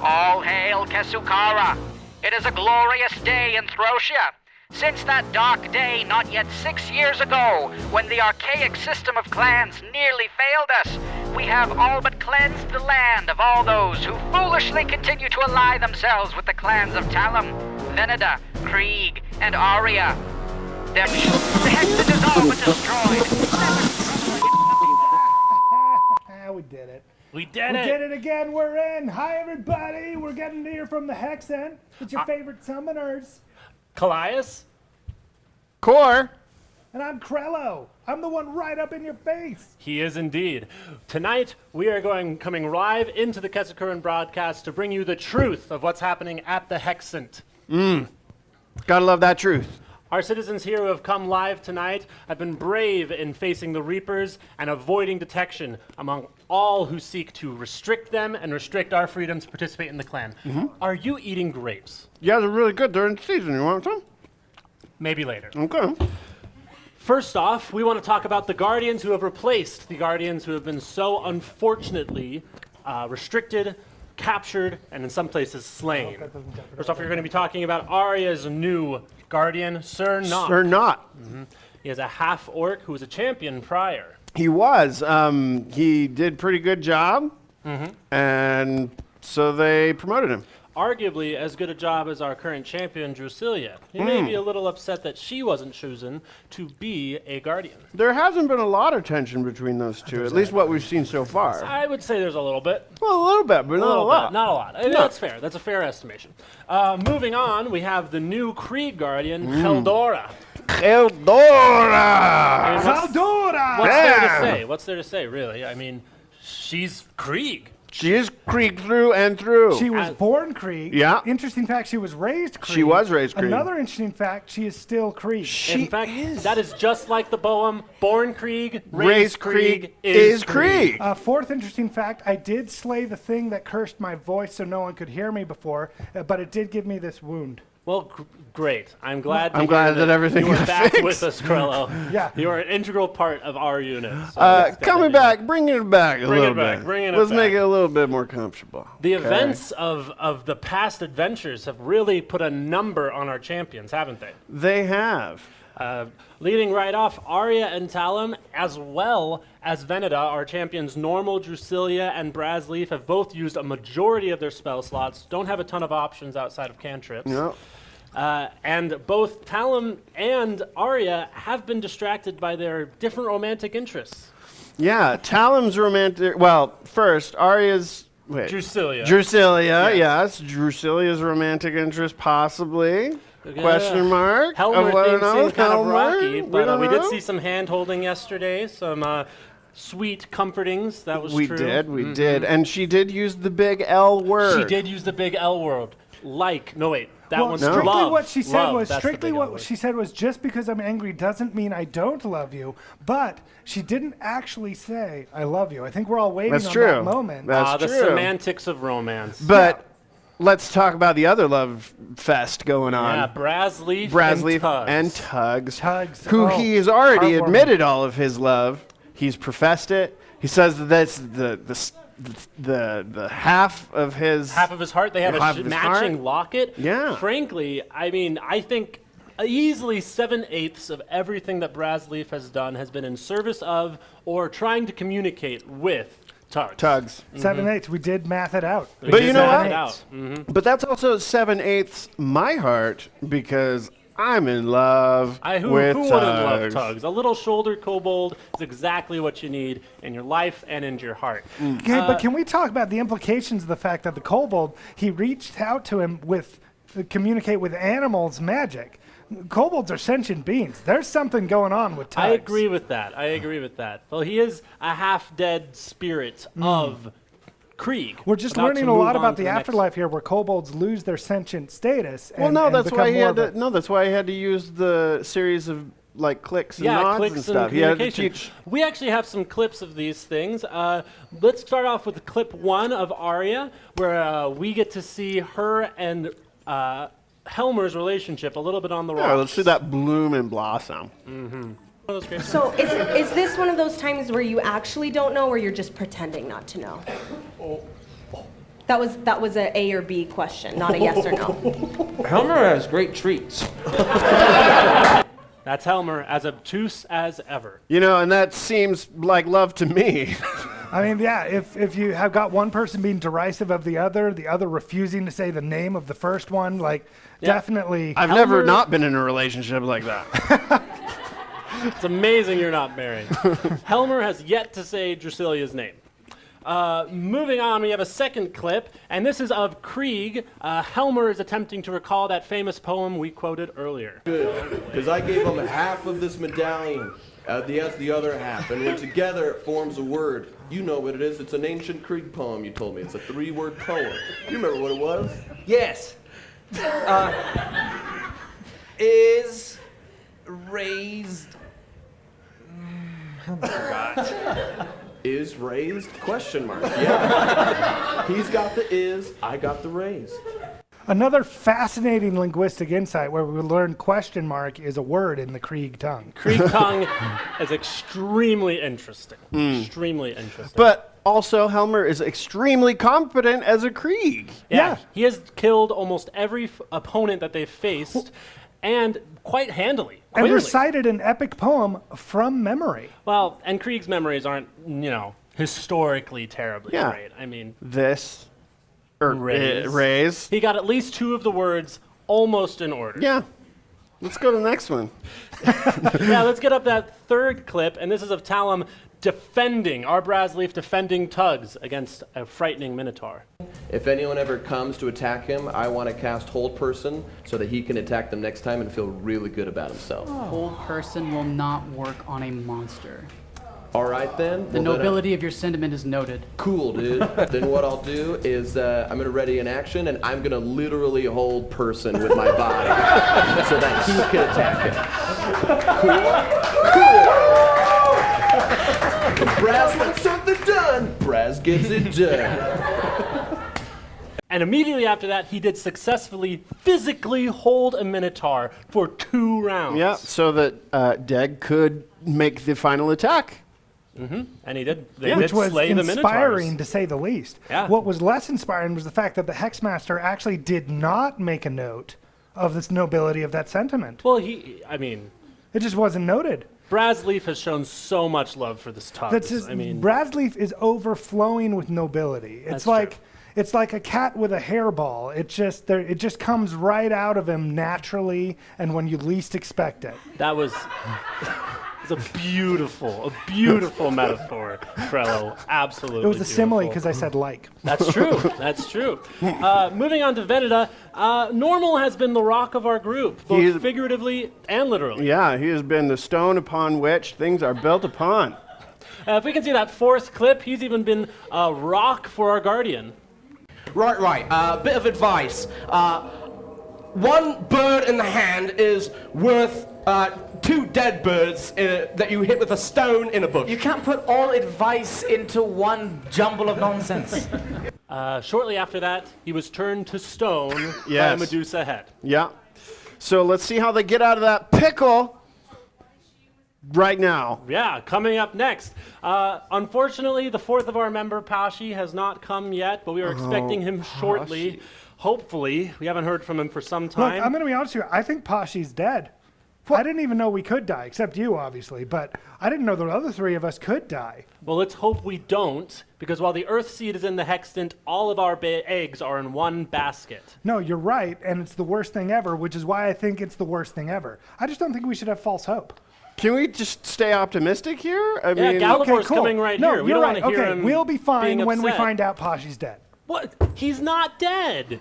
All hail Kesukara! It is a glorious day in Throsia. Since that dark day not yet 6 years ago, when the archaic system of clans nearly failed us, we have all but cleansed the land of all those who foolishly continue to ally themselves with the clans of Talum, Veneda, Kreeg, and Arya. The Hexen is all but destroyed. We did it. We did We it. did it again. We're in. Hi, everybody. We're getting to hear from the Hexen. It's your favorite summoners. Callias? Core. And I'm Krello. I'm the one right up in your face. He is indeed. Tonight, we are coming live into the Kesukaran broadcast to bring you the truth of what's happening at the Hexent. Gotta love that truth. Our citizens here who have come live tonight have been brave in facing the Reapers and avoiding detection among all who seek to restrict them and restrict our freedom to participate in the clan. Are you eating grapes? Yeah, they're really good. They're in season. You want some? Maybe later. Okay. First off, we want to talk about the Guardians who have replaced the Guardians who have been so unfortunately restricted, captured, and in some places slain. First off, you're going to be talking about Arya's new Guardian, Sir Not. Sir Not. He is a half-orc who was a champion prior. He was. He did pretty good job. And so they promoted him. Arguably as good a job as our current champion, Drusilla. He may be a little upset that she wasn't chosen to be a Guardian. There hasn't been a lot of tension between those two, at least what we've seen so far. I would say there's a little bit. Well, a little bit, but not a lot. Not a lot. That's fair. That's a fair estimation. Moving on, we have the new Kreeg Guardian, Heldora. Heldora! Saldora! What's there to say? What's there to say, really? I mean, she's Kreeg. She is Kreeg through and through. She was born Kreeg. Yeah. Interesting fact, she was raised Kreeg. She was raised Kreeg. Another interesting fact, she is still Kreeg. In fact, that is just like the poem, born Kreeg, Raised Kreeg is Kreeg. Fourth interesting fact, I did slay the thing that cursed my voice so no one could hear me before, but it did give me this wound. Well, great. I'm glad that everything you are got back fixed. with us, Krello. Yeah. You are an integral part of our unit. So Coming back, bringing it back a little back, bit. bringing it Let's back. make it a little bit more comfortable. The events of the past adventures have really put a number on our champions, haven't they? They have. Leading right off, Arya and Talum, as well as Veneda, our champions Normal, Drusilla, and Brazleaf have both used a majority of their spell slots, don't have a ton of options outside of cantrips. Yep. And both Talum and Arya have been distracted by their different romantic interests. Yeah, Talum's romantic. Well, first, Arya's. Wait. Drusilla, yes. Drusilla's romantic interest, possibly. Question mark. Helmer things seem kind of rocky, We but don't we did know. see some hand-holding yesterday, some sweet comfortings. That was true. We did. And she did use the big L word. She did use the big L word. That one's strictly love. what she said Love, was that's the strictly big L what word. she said was just because I'm angry doesn't mean I don't love you. But she didn't actually say I love you. I think we're all waiting That's on true. that moment. That's the true. semantics of romance. But let's talk about the other love fest going on. Yeah, Brazleaf and Tugs. Tugs. Who Oh, he has already heartwarming. admitted all of his love. He's professed it. He says that that's the half of his heart. They have half a of his matching heart. locket. Yeah. Frankly, I mean, I think easily 7/8 of everything that Brazleaf has done has been in service of or trying to communicate with Tugs. 7/8. We did math it out. But you know what? 7/8. But that's also 7/8 my heart because I'm in love Who with wouldn't love Tugs. Tugs? A little shoulder kobold is exactly what you need in your life and in your heart. Okay, but can we talk about the implications of the fact that the kobold, he reached out to him with communicate with animals magic. Kobolds are sentient beings. There's something going on with Tugs. I agree with that. Well, he is a half-dead spirit of Kreeg. We're just about learning to a move lot on about to the next- afterlife here, where kobolds lose their sentient status. Well, And, no, and that's become why he more had of a- to. No, that's why he had to use the series of like clicks and Yeah, nods clicks and stuff. He had to communication. teach. We actually have some clips of these things. Let's start off with clip 1 of Arya, where we get to see her and Helmer's relationship a little bit on the rocks. Yeah, let's see that bloom and blossom. So is this one of those times where you actually don't know or you're just pretending not to know? That was a A or B question, not a yes or no. Helmer has great treats. That's Helmer, as obtuse as ever. You know, and that seems like love to me. I mean, yeah, if you have got one person being derisive of the other refusing to say the name of the first one, like, definitely. I've never not been in a relationship like that. It's amazing you're not married. Helmer has yet to say Drusilia's name. Moving on, we have a second clip, and this is of Kreeg. Helmer is attempting to recall that famous poem we quoted earlier. Good, because I gave him half of this medallion. He has the other half, and when together it forms a word. You know what it is. It's an ancient Kreeg poem, you told me. It's a 3-word poem. You remember what it was? Yes. Is raised. I forgot. Is raised? Question mark. Yeah. He's got the is, I got the raised. Another fascinating linguistic insight where we learned question mark is a word in the Kreeg tongue. Kreeg tongue is extremely interesting. Extremely interesting. But also, Helmer is extremely competent as a Kreeg. Yeah. He has killed almost every opponent that they've faced, and quite handily. And Clearly. recited an epic poem from memory. Well, and Kreeg's memories aren't, historically terribly great. I mean, raise. He got at least 2 of the words almost in order. Yeah. Let's go to the next one. Yeah, let's get up that third clip, and this is of Talum defending, our Brasleaf defending tugs against a frightening Minotaur. If anyone ever comes to attack him, I want to cast Hold Person so that he can attack them next time and feel really good about himself. Hold Person will not work on a monster. All right, then. The nobility of your sentiment is noted. Cool, dude. Then what I'll do is I'm going to ready an action, and I'm going to literally hold Person with my body so that he can attack him. Cool? Braz wants something done. Braz gets it done. And immediately after that, he did successfully physically hold a Minotaur for 2 rounds. Yeah, so that Deg could make the final attack. And he did. Which was slay the inspiring, Minotaurs. to say the least. Yeah. What was less inspiring was the fact that the Hexmaster actually did not make a note of this nobility of that sentiment. Well, it just wasn't noted. Brasleaf has shown so much love for this tug. Brasleaf is overflowing with nobility. It's like a cat with a hairball. It just comes right out of him naturally, and when you least expect it. That was a beautiful metaphor, Trello. Absolutely. It was a simile because I said like. That's true. That's true. Moving on to Veneta, Normal has been the rock of our group, both figuratively and literally. Yeah, he has been the stone upon which things are built upon. If we can see that 4th clip, he's even been a rock for our guardian. Right. Bit of advice. One bird in the hand is worth 2 dead birds that you hit with a stone in a bush. You can't put all advice into one jumble of nonsense. Shortly after that, he was turned to stone by a Medusa head. Yeah. So let's see how they get out of that pickle right now. Yeah, coming up next. Unfortunately, the 4th of our member, Pashi, has not come yet, but we are expecting him shortly. Hopefully. We haven't heard from him for some time. Look, I'm going to be honest with you. I think Pashi's dead. I didn't even know we could die, except you, obviously, but I didn't know the other 3 of us could die. Well, let's hope we don't, because while the Earth Seed is in the Hextant, all of our eggs are in one basket. No, you're right, and it's the worst thing ever, which is why I think it's the worst thing ever. I just don't think we should have false hope. Can we just stay optimistic here? I mean, Galavor's coming right here. We don't want to hear him. We'll be fine when we upset. find out Pashi's dead. What? He's not dead.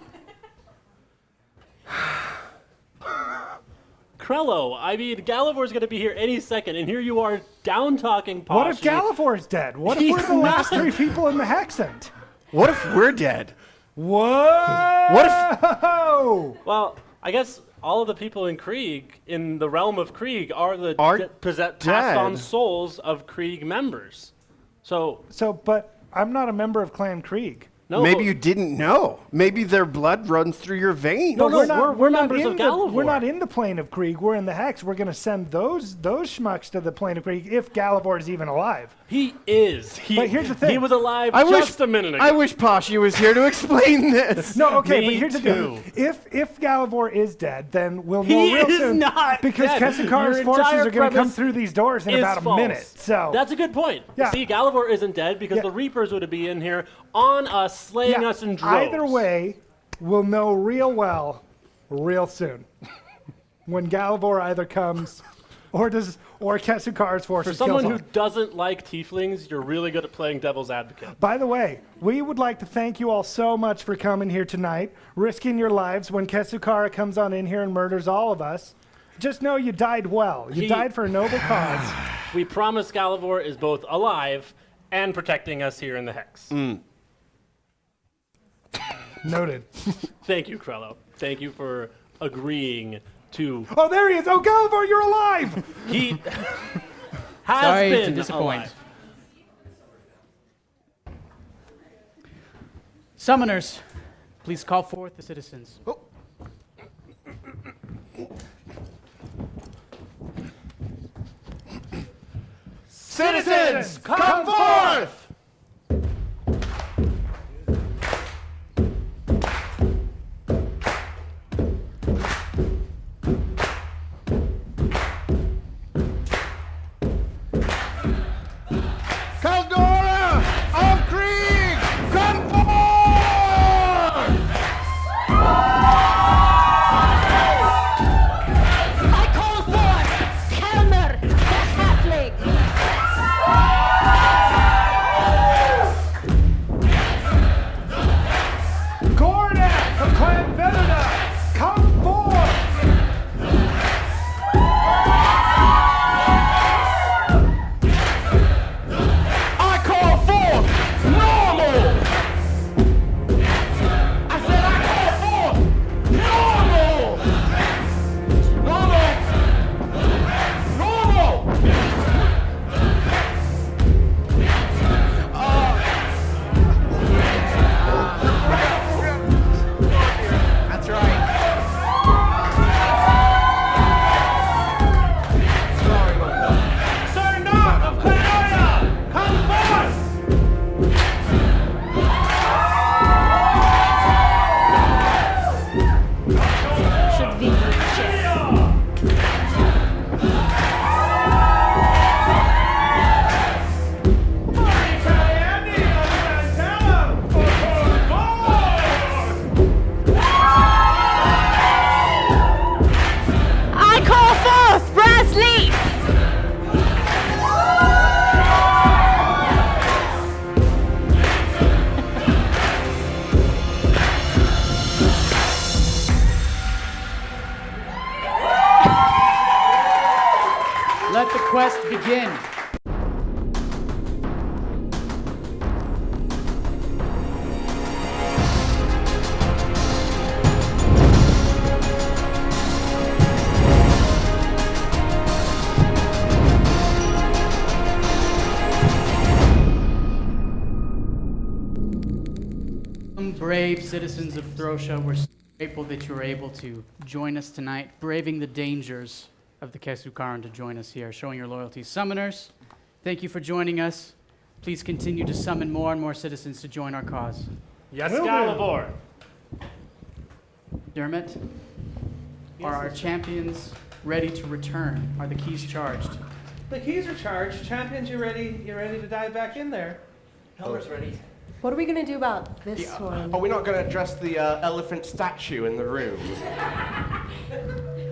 Krello, I mean, Galavor's going to be here any second, and here you are down-talking Pashi. What if Galavor's dead? What if we're the last 3 people in the Hexant? What if we're dead? Whoa! What if... Well, I guess all of the people in Kreeg, in the realm of Kreeg, are the passed-on souls of Kreeg members. So, but I'm not a member of Clan Kreeg. No, Maybe you didn't know. Maybe their blood runs through your veins. No, we're not members in of the, Galivor. We're not in the Plain of Kreeg. We're in the Hex. We're going to send those schmucks to the Plain of Kreeg if Galivor is even alive. He is. But here's the thing. He was alive just a minute ago. I wish Pasha was here to explain this. No, okay, Me but here's the too. thing. If Galivor is dead, then we'll know real is soon. not because dead. Kesukara's Your forces entire are going to come premise through these doors in is about a false. minute. So That's a good point. Yeah. See, Galivor isn't dead because Yeah. the Reapers would be in here on us, slaying us in droves. Either way, we'll know real well, real soon, when Galivor either comes, or Kesukara's forces. For someone kills who him. doesn't like tieflings, you're really good at playing devil's advocate. By the way, we would like to thank you all so much for coming here tonight, risking your lives when Kesukara comes on in here and murders all of us. Just know you died well. You died for a noble cause. We promise Galivor is both alive and protecting us here in the Hex. Noted. Thank you, Krello. Thank you for agreeing to... Oh, there he is. Oh, Galivor, you're alive. He has Sorry been to disappoint. alive. Summoners, please call forth the citizens. Citizens, come forth! Caldora of Kreeg, come forth! I call forth Kelmer, the halfling. Gordak from Clan Venona, come forth. I call forth normal! I said I call forth normal! Normal! That's right. Sir Knock of Clan come forth! Should be I call forth Brass Leaf. Let the quest begin. Brave citizens of Throsha, we're so grateful that you were able to join us tonight, braving the dangers of the Kesukara to join us here, showing your loyalty. Summoners, thank you for joining us. Please continue to summon more and more citizens to join our cause. Yes, Will do. Galivor. Dermot, are our champions ready to return? Are the keys charged? The keys are charged. Champions, you ready? You ready to dive back in there? Helmer's ready. What are we going to do about this one? Are we not going to address the elephant statue in the room?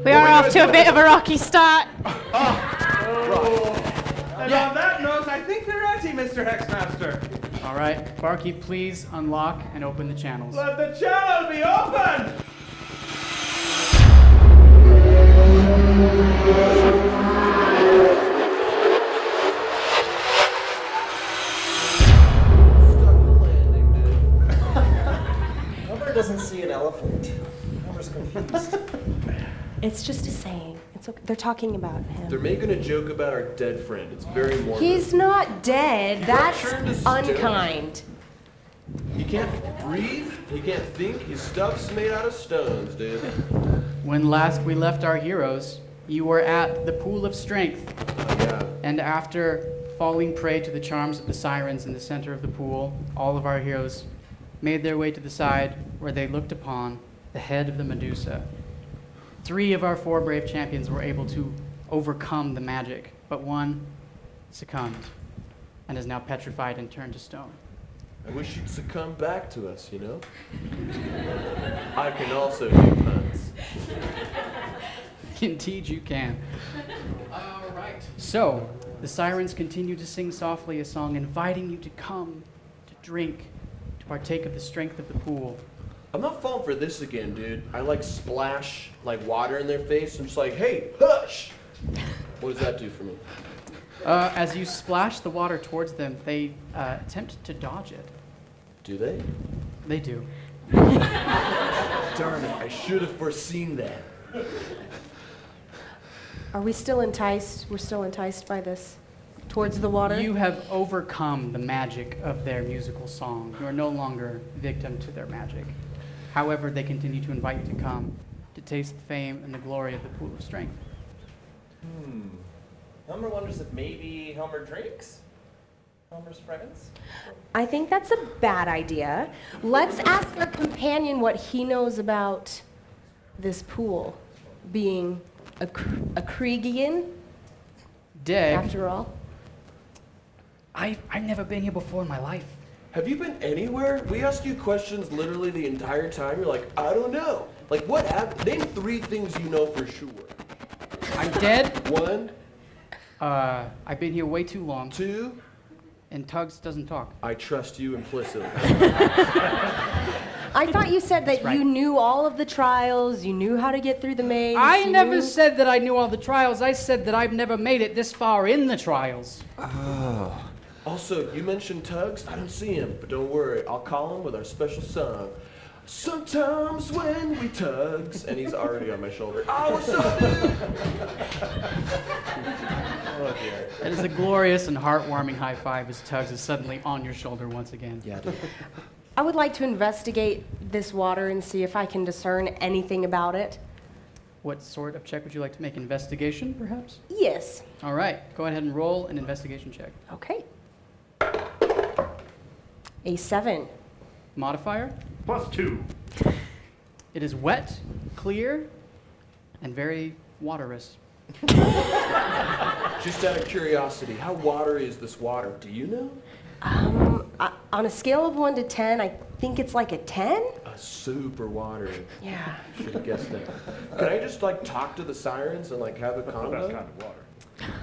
We are off to a bit of a rocky start. And on that note, I think they're ready, Mr. Hexmaster. All right, Barkeep, please unlock and open the channels. Let the channel be open! Homer doesn't see an elephant. Homer's confused. It's just a saying. It's okay. They're talking about him. They're making a joke about our dead friend. It's very morbid. He's not dead. That's turned to stone. unkind. He can't breathe. He can't think. His stuff's made out of stones, dude. When last we left our heroes, you were at the Pool of Strength. Yeah. And after falling prey to the charms of the sirens in the center of the pool, all of our heroes made their way to the side where they looked upon the head of the Medusa. 3 of our 4 brave champions were able to overcome the magic, but one succumbed and is now petrified and turned to stone. I wish you'd succumb back to us, you know? I can also do puns. Indeed you can. All right. So, the sirens continue to sing softly a song inviting you to come, to drink, to partake of the strength of the pool. I'm not falling for this again, dude. I like splash like water in their face. I'm just like, hey, hush! What does that do for me? As you splash the water towards them, they attempt to dodge it. Do they? They do. Darn it, I should have foreseen that. Are we still enticed? We're still enticed by this? Towards the water? You have overcome the magic of their musical song. You are no longer victim to their magic. However, they continue to invite you to come, to taste the fame and the glory of the Pool of Strength. Helmer wonders if maybe Helmer drinks? Helmer's friends? I think that's a bad idea. Let's ask our companion what he knows about this pool being a Kreegian, Deg, after all. I've never been here before in my life. Have you been anywhere? We ask you questions literally the entire time. You're like, I don't know. Like, what happened? Name 3 things you know for sure. I'm dead. 1. I've been here way too long. 2. And Tugs doesn't talk. I trust you implicitly. I thought you said that you knew all of the trials, you knew how to get through the maze. I never said that I knew all the trials. I said that I've never made it this far in the trials. Oh. Also, you mentioned Tugs. I don't see him, but don't worry. I'll call him with our special song. Sometimes when we tugs, and he's already on my shoulder. Oh, what's up, dude? Oh, dear. That is a glorious and heartwarming high five as Tugs is suddenly on your shoulder once again. Yeah, dude. I would like to investigate this water and see if I can discern anything about it. What sort of check would you like to make? Investigation, perhaps? Yes. All right, go ahead and roll an investigation check. Okay. A 7. Modifier? +2. It is wet, clear, and very waterous. Just out of curiosity, how watery is this water? Do you know? On a scale of 1 to 10, I think it's like a 10. Super watery. Yeah. Should have guessed that. Can I just like talk to the sirens and like have a That's convo? the best kind of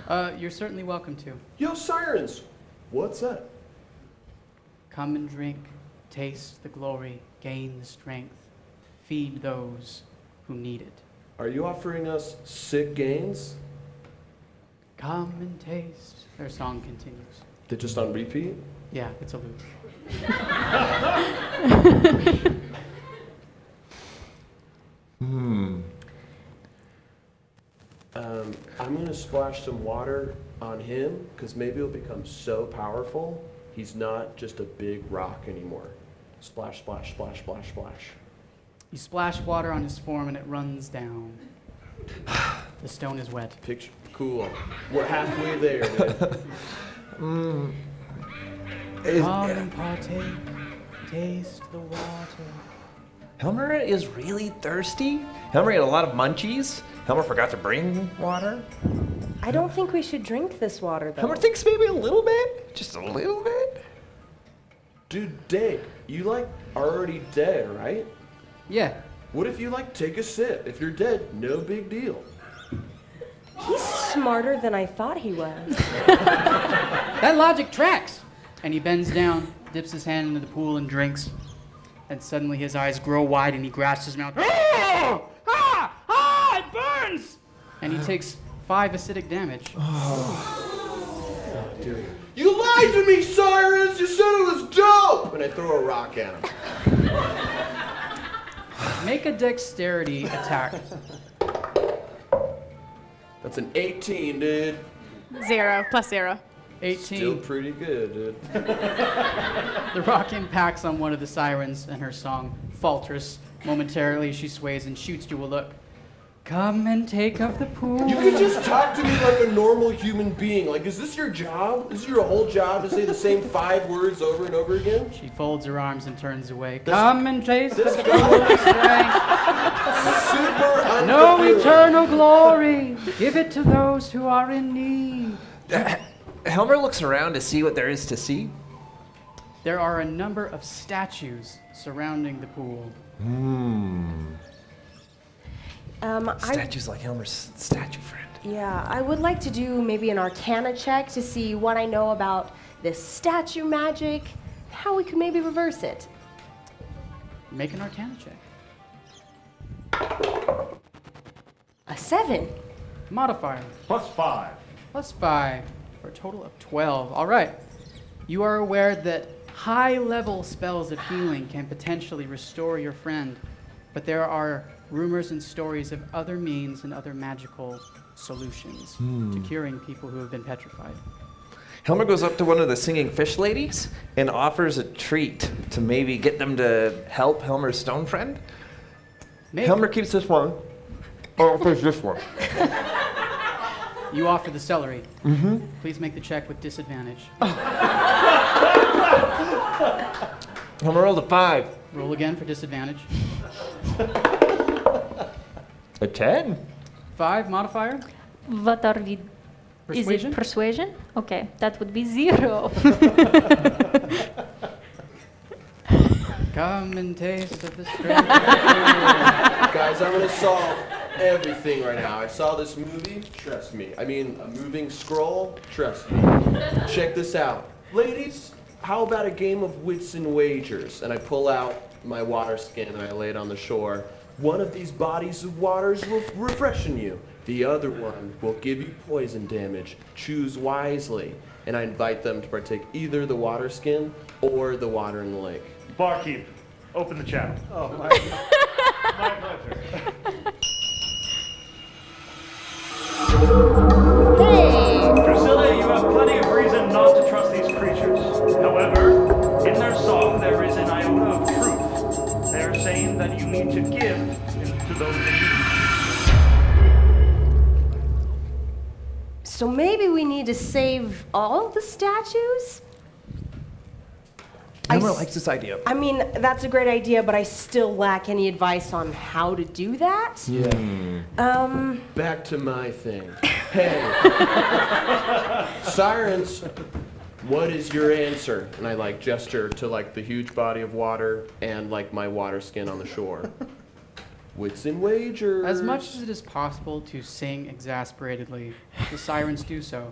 water. You're certainly welcome to. Yo, sirens! What's up? Come and drink, taste the glory, gain the strength, feed those who need it. Are you offering us sick gains? Come and taste. Their song continues. They're just on repeat? Yeah, it's a loop. I'm gonna splash some water on him because maybe he'll become so powerful he's not just a big rock anymore. Splash, splash, splash, splash, splash. You splash water on his form and it runs down. The stone is wet. Picture, cool. We're halfway there, man. Come and partake, taste the water. Helmer is really thirsty. Helmer ate a lot of munchies. Helmer forgot to bring water. I don't think we should drink this water, though. Helmer thinks maybe a little bit. Just a little bit. Dude, Dave, you like already dead, right? Yeah. What if you like take a sip? If you're dead, no big deal. He's smarter than I thought he was. That logic tracks. And he bends down, dips his hand into the pool and drinks. And suddenly his eyes grow wide and he grasps his mouth. Ah! Ah! Ah! It burns! And he takes 5 acidic damage. Oh, dude. You lied to me, Cyrus! You said it was dope! And I throw a rock at him. Make a dexterity attack. That's an 18, dude. 0 +0. 18. Still pretty good, dude. The rock impacts on one of the sirens, and her song falters. Momentarily, she sways and shoots you a look. Come and take of the pool. You can just talk to me like a normal human being. Like, is this your job? Is this your whole job to say the same 5 words over and over again? She folds her arms and turns away. Come and taste the This pool guy of strength. super unfulfilling. No eternal glory. Give it to those who are in need. Helmer looks around to see what there is to see. There are a number of statues surrounding the pool. Statues like Helmer's statue friend. Yeah, I would like to do maybe an Arcana check to see what I know about this statue magic, how we could maybe reverse it. Make an Arcana check. A 7. Modifier. +5. +5, for a total of 12. All right. You are aware that high-level spells of healing can potentially restore your friend, but there are rumors and stories of other means and other magical solutions to curing people who have been petrified. Helmer goes up to one of the singing fish ladies and offers a treat to maybe get them to help Helmer's stone friend. Maybe. Helmer keeps this one. Offers this one. You offer the celery. Mm-hmm. Please make the check with disadvantage. Helmer rolled a 5. Roll again for disadvantage. A 10. 5 modifier. What are we? Persuasion? Is it persuasion? Okay, that would be 0. Come and taste of the strength. Guys, I'm gonna solve everything right now. I saw this movie, trust me. I mean, a moving scroll, trust me. Check this out. Ladies, how about a game of wits and wagers? And I pull out my water skin and I lay it on the shore. One of these bodies of waters will refreshen you. The other one will give you poison damage. Choose wisely. And I invite them to partake either the water skin or the water in the lake. Barkeep, open the channel. Oh, my pleasure. Drusilla, you have plenty of reason not to trust these creatures. However, in their song there is an iota of truth. They are saying that you need to give to those in need. So maybe we need to save all the statues? Helmer likes this idea. I mean, that's a great idea, but I still lack any advice on how to do that. Yeah. Back to my thing. Hey. Sirens, what is your answer? And I like gesture to like the huge body of water and like my water skin on the shore. Wits and wagers. As much as it is possible to sing exasperatedly, the sirens do so.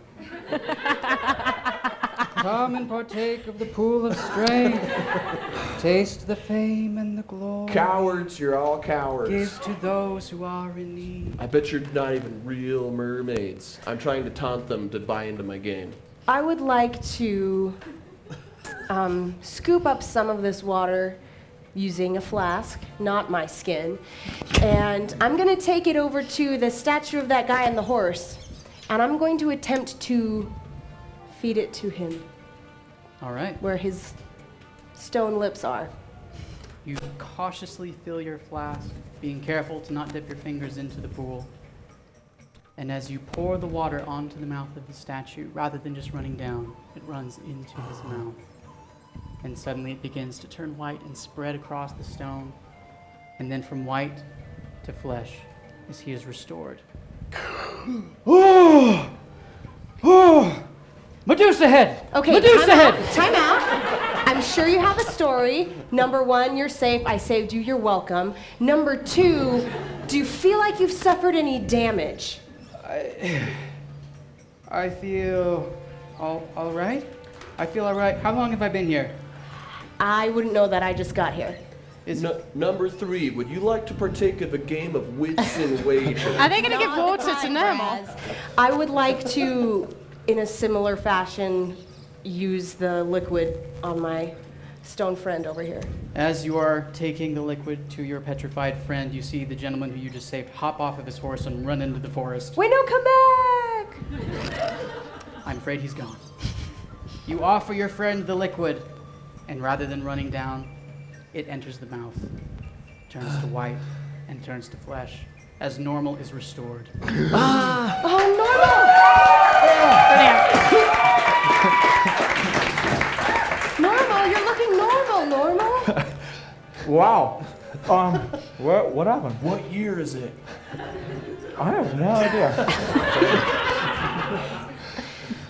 Come and partake of the pool of strength. Taste the fame and the glory. Cowards, you're all cowards. Give to those who are in need. I bet you're not even real mermaids. I'm trying to taunt them to buy into my game. I would like to scoop up some of this water using a flask, not my skin, and I'm going to take it over to the statue of that guy on the horse, and I'm going to attempt to feed it to him. All right. Where his stone lips are. You cautiously fill your flask, being careful to not dip your fingers into the pool. And as you pour the water onto the mouth of the statue, rather than just running down, it runs into his mouth. And suddenly it begins to turn white and spread across the stone. And then from white to flesh as he is restored. Oh! Oh! Medusa head! Okay, Medusa head! Time out. I'm sure you have a story. Number 1, you're safe. I saved you. You're welcome. Number 2, do you feel like you've suffered any damage? I feel all right. I feel all right. How long have I been here? I wouldn't know that. I just got here. Number 3, would you like to partake of a game of wits and wagers? Are they going to give water to normal? I would like to, in a similar fashion, use the liquid on my stone friend over here. As you are taking the liquid to your petrified friend, you see the gentleman who you just saved hop off of his horse and run into the forest. Wait, no, come back! I'm afraid he's gone. You offer your friend the liquid, and rather than running down, it enters the mouth, turns to white, and turns to flesh, as normal is restored. Oh, normal! Normal, you're looking normal. Wow. What happened? What year is it? I have no idea.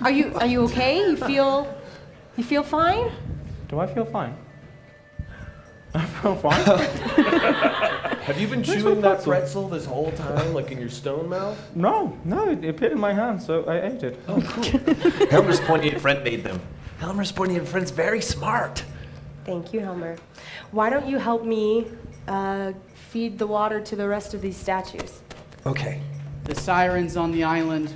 Are you okay? You feel fine? Do I feel fine? I feel fine. Have you been chewing that pretzel this whole time, like in your stone mouth? No, it fit in my hand, so I ate it. Oh, cool. Helmer's pointy friend made them. Helmer's pointy friend's very smart. Thank you, Helmer. Why don't you help me feed the water to the rest of these statues? Okay. The sirens on the island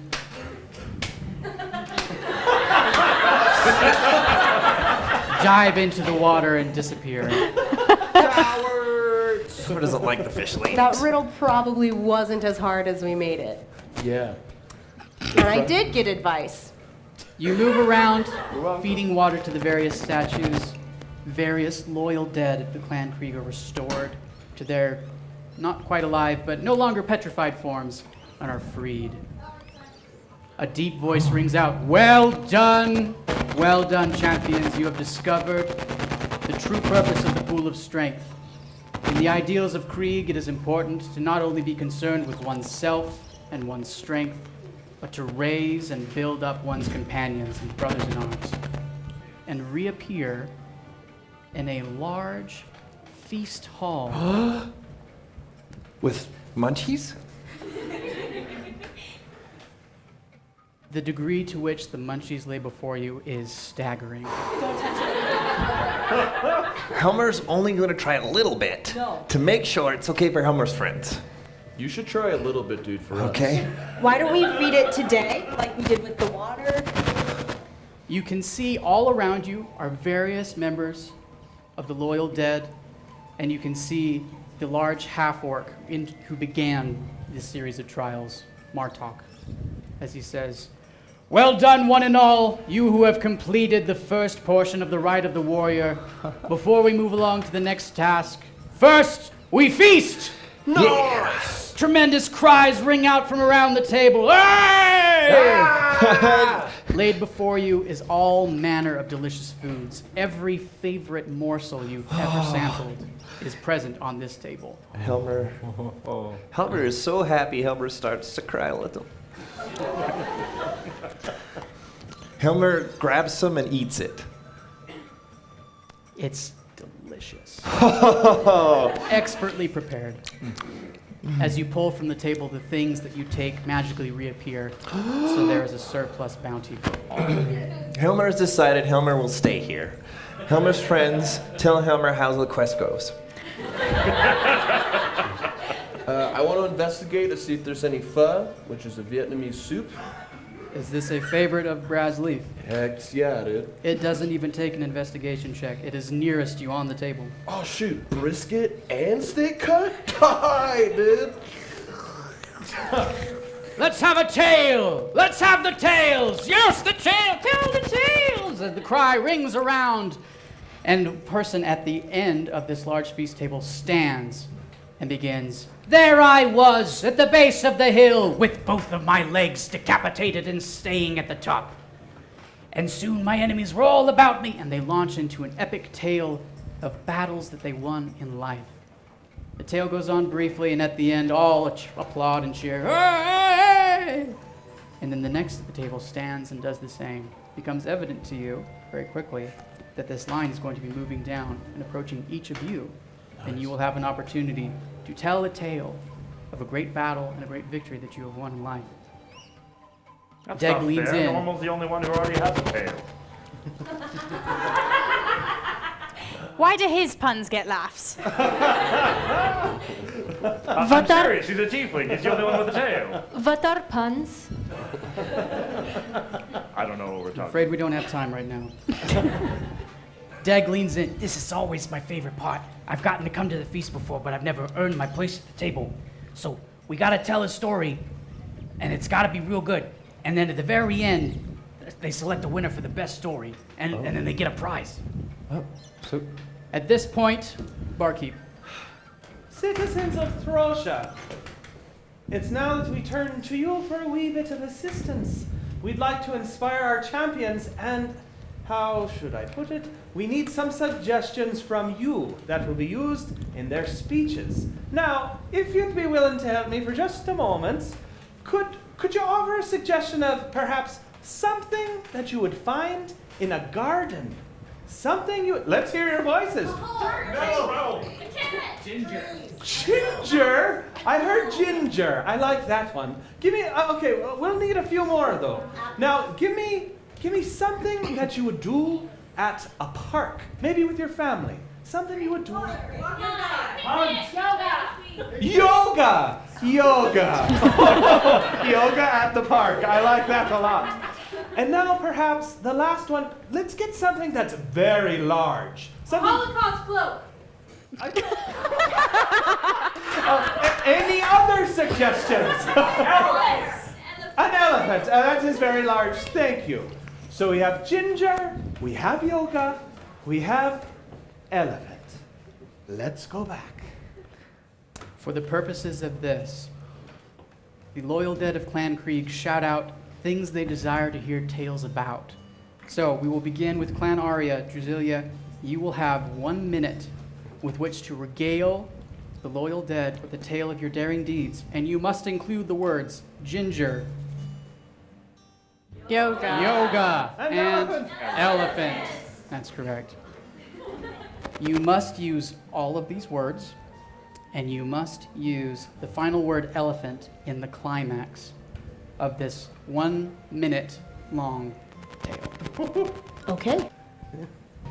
dive into the water and disappear. Cowards! Who doesn't like the fish ladies? That riddle probably wasn't as hard as we made it. Yeah. And I did get advice. You move around, feeding water to the various statues. Various loyal dead of the Clan Kreeg are restored to their not quite alive, but no longer petrified forms, and are freed. A deep voice rings out, well done, champions. You have discovered the true purpose of the Pool of Strength. In the ideals of Kreeg, it is important to not only be concerned with oneself and one's strength, but to raise and build up one's companions and brothers in arms, and reappear in a large feast hall. With munchies? The degree to which the munchies lay before you is staggering. Helmer's only going to try a little bit to make sure it's okay for Helmer's friends. You should try a little bit, dude, for us. Okay. Why don't we feed it today, like we did with the water? You can see all around you are various members of the loyal dead, and you can see the large half-orc who began this series of trials, Martok, as he says, well done, one and all, you who have completed the first portion of the Rite of the Warrior. Before we move along to the next task, first, we feast! Nice! Tremendous cries ring out from around the table. Hey! Laid before you is all manner of delicious foods. Every favorite morsel you've ever sampled is present on this table. Helmer is so happy, Helmer starts to cry a little. Helmer grabs some and eats it. It's delicious. Expertly prepared. As you pull from the table, the things that you take magically reappear, so there is a surplus bounty for all. Helmer has decided Helmer will stay here. Helmer's friends tell Helmer how the quest goes. I want to investigate to see if there's any pho, which is a Vietnamese soup. Is this a favorite of Braz Leaf? Heck yeah, dude. It doesn't even take an investigation check. It is nearest you on the table. Oh shoot, brisket and steak cut? Hi, dude. Let's have a tale! Let's have the tales! Yes, the tale! Tell the tales! As the cry rings around, and the person at the end of this large feast table stands and begins, there I was, at the base of the hill, with both of my legs decapitated and staying at the top. And soon my enemies were all about me, and they launch into an epic tale of battles that they won in life. The tale goes on briefly, and at the end, all applaud and cheer. Hey! And then the next at the table stands and does the same. It becomes evident to you very quickly that this line is going to be moving down and approaching each of you. Nice. And you will have an opportunity to tell a tale of a great battle and a great victory that you have won in life. That's Deg not leans fair. in. Normal's the only one who already has a tail. Why do his puns get laughs? I'm serious, he's a tiefling. He's the only one with a tail. What are puns? I don't know what we're talking I'm afraid we don't have time right now. Deg leans in. This is always my favorite part. I've gotten to come to the feast before, but I've never earned my place at the table. So we gotta tell a story, and it's gotta be real good. And then at the very end, They select a winner for the best story, and then they get a prize. Oh, so At this point, barkeep. Citizens of Throsha, it's now that we turn to you for a wee bit of assistance. We'd like to inspire our champions, and how should I put it? We need some suggestions from you that will be used in their speeches. Now, if you'd be willing to help me for just a moment, could you offer a suggestion of perhaps something that you would find in a garden? Something you... Let's hear your voices. No. Ginger. Ginger? I heard ginger. I like that one. Give me... okay, we'll need a few more, though. Now, give me something that you would do at a park. Maybe with your family. Something you would do. Yoga! Yoga at the park. I like that a lot. And now perhaps the last one, let's get something that's very large. Something... Holocaust cloak. Any other suggestions? An elephant. That is very large. Thank you. So we have ginger, we have yoga, we have elephant. Let's go back. For the purposes of this, the loyal dead of Clan Kreeg shout out things they desire to hear tales about. So we will begin with Clan Arya. Drasilia, you will have 1 minute with which to regale the loyal dead with a tale of your daring deeds, and you must include the words ginger, yoga, and elephant. That's correct. You must use all of these words, and you must use the final word elephant in the climax of this 1 minute long tale. Okay.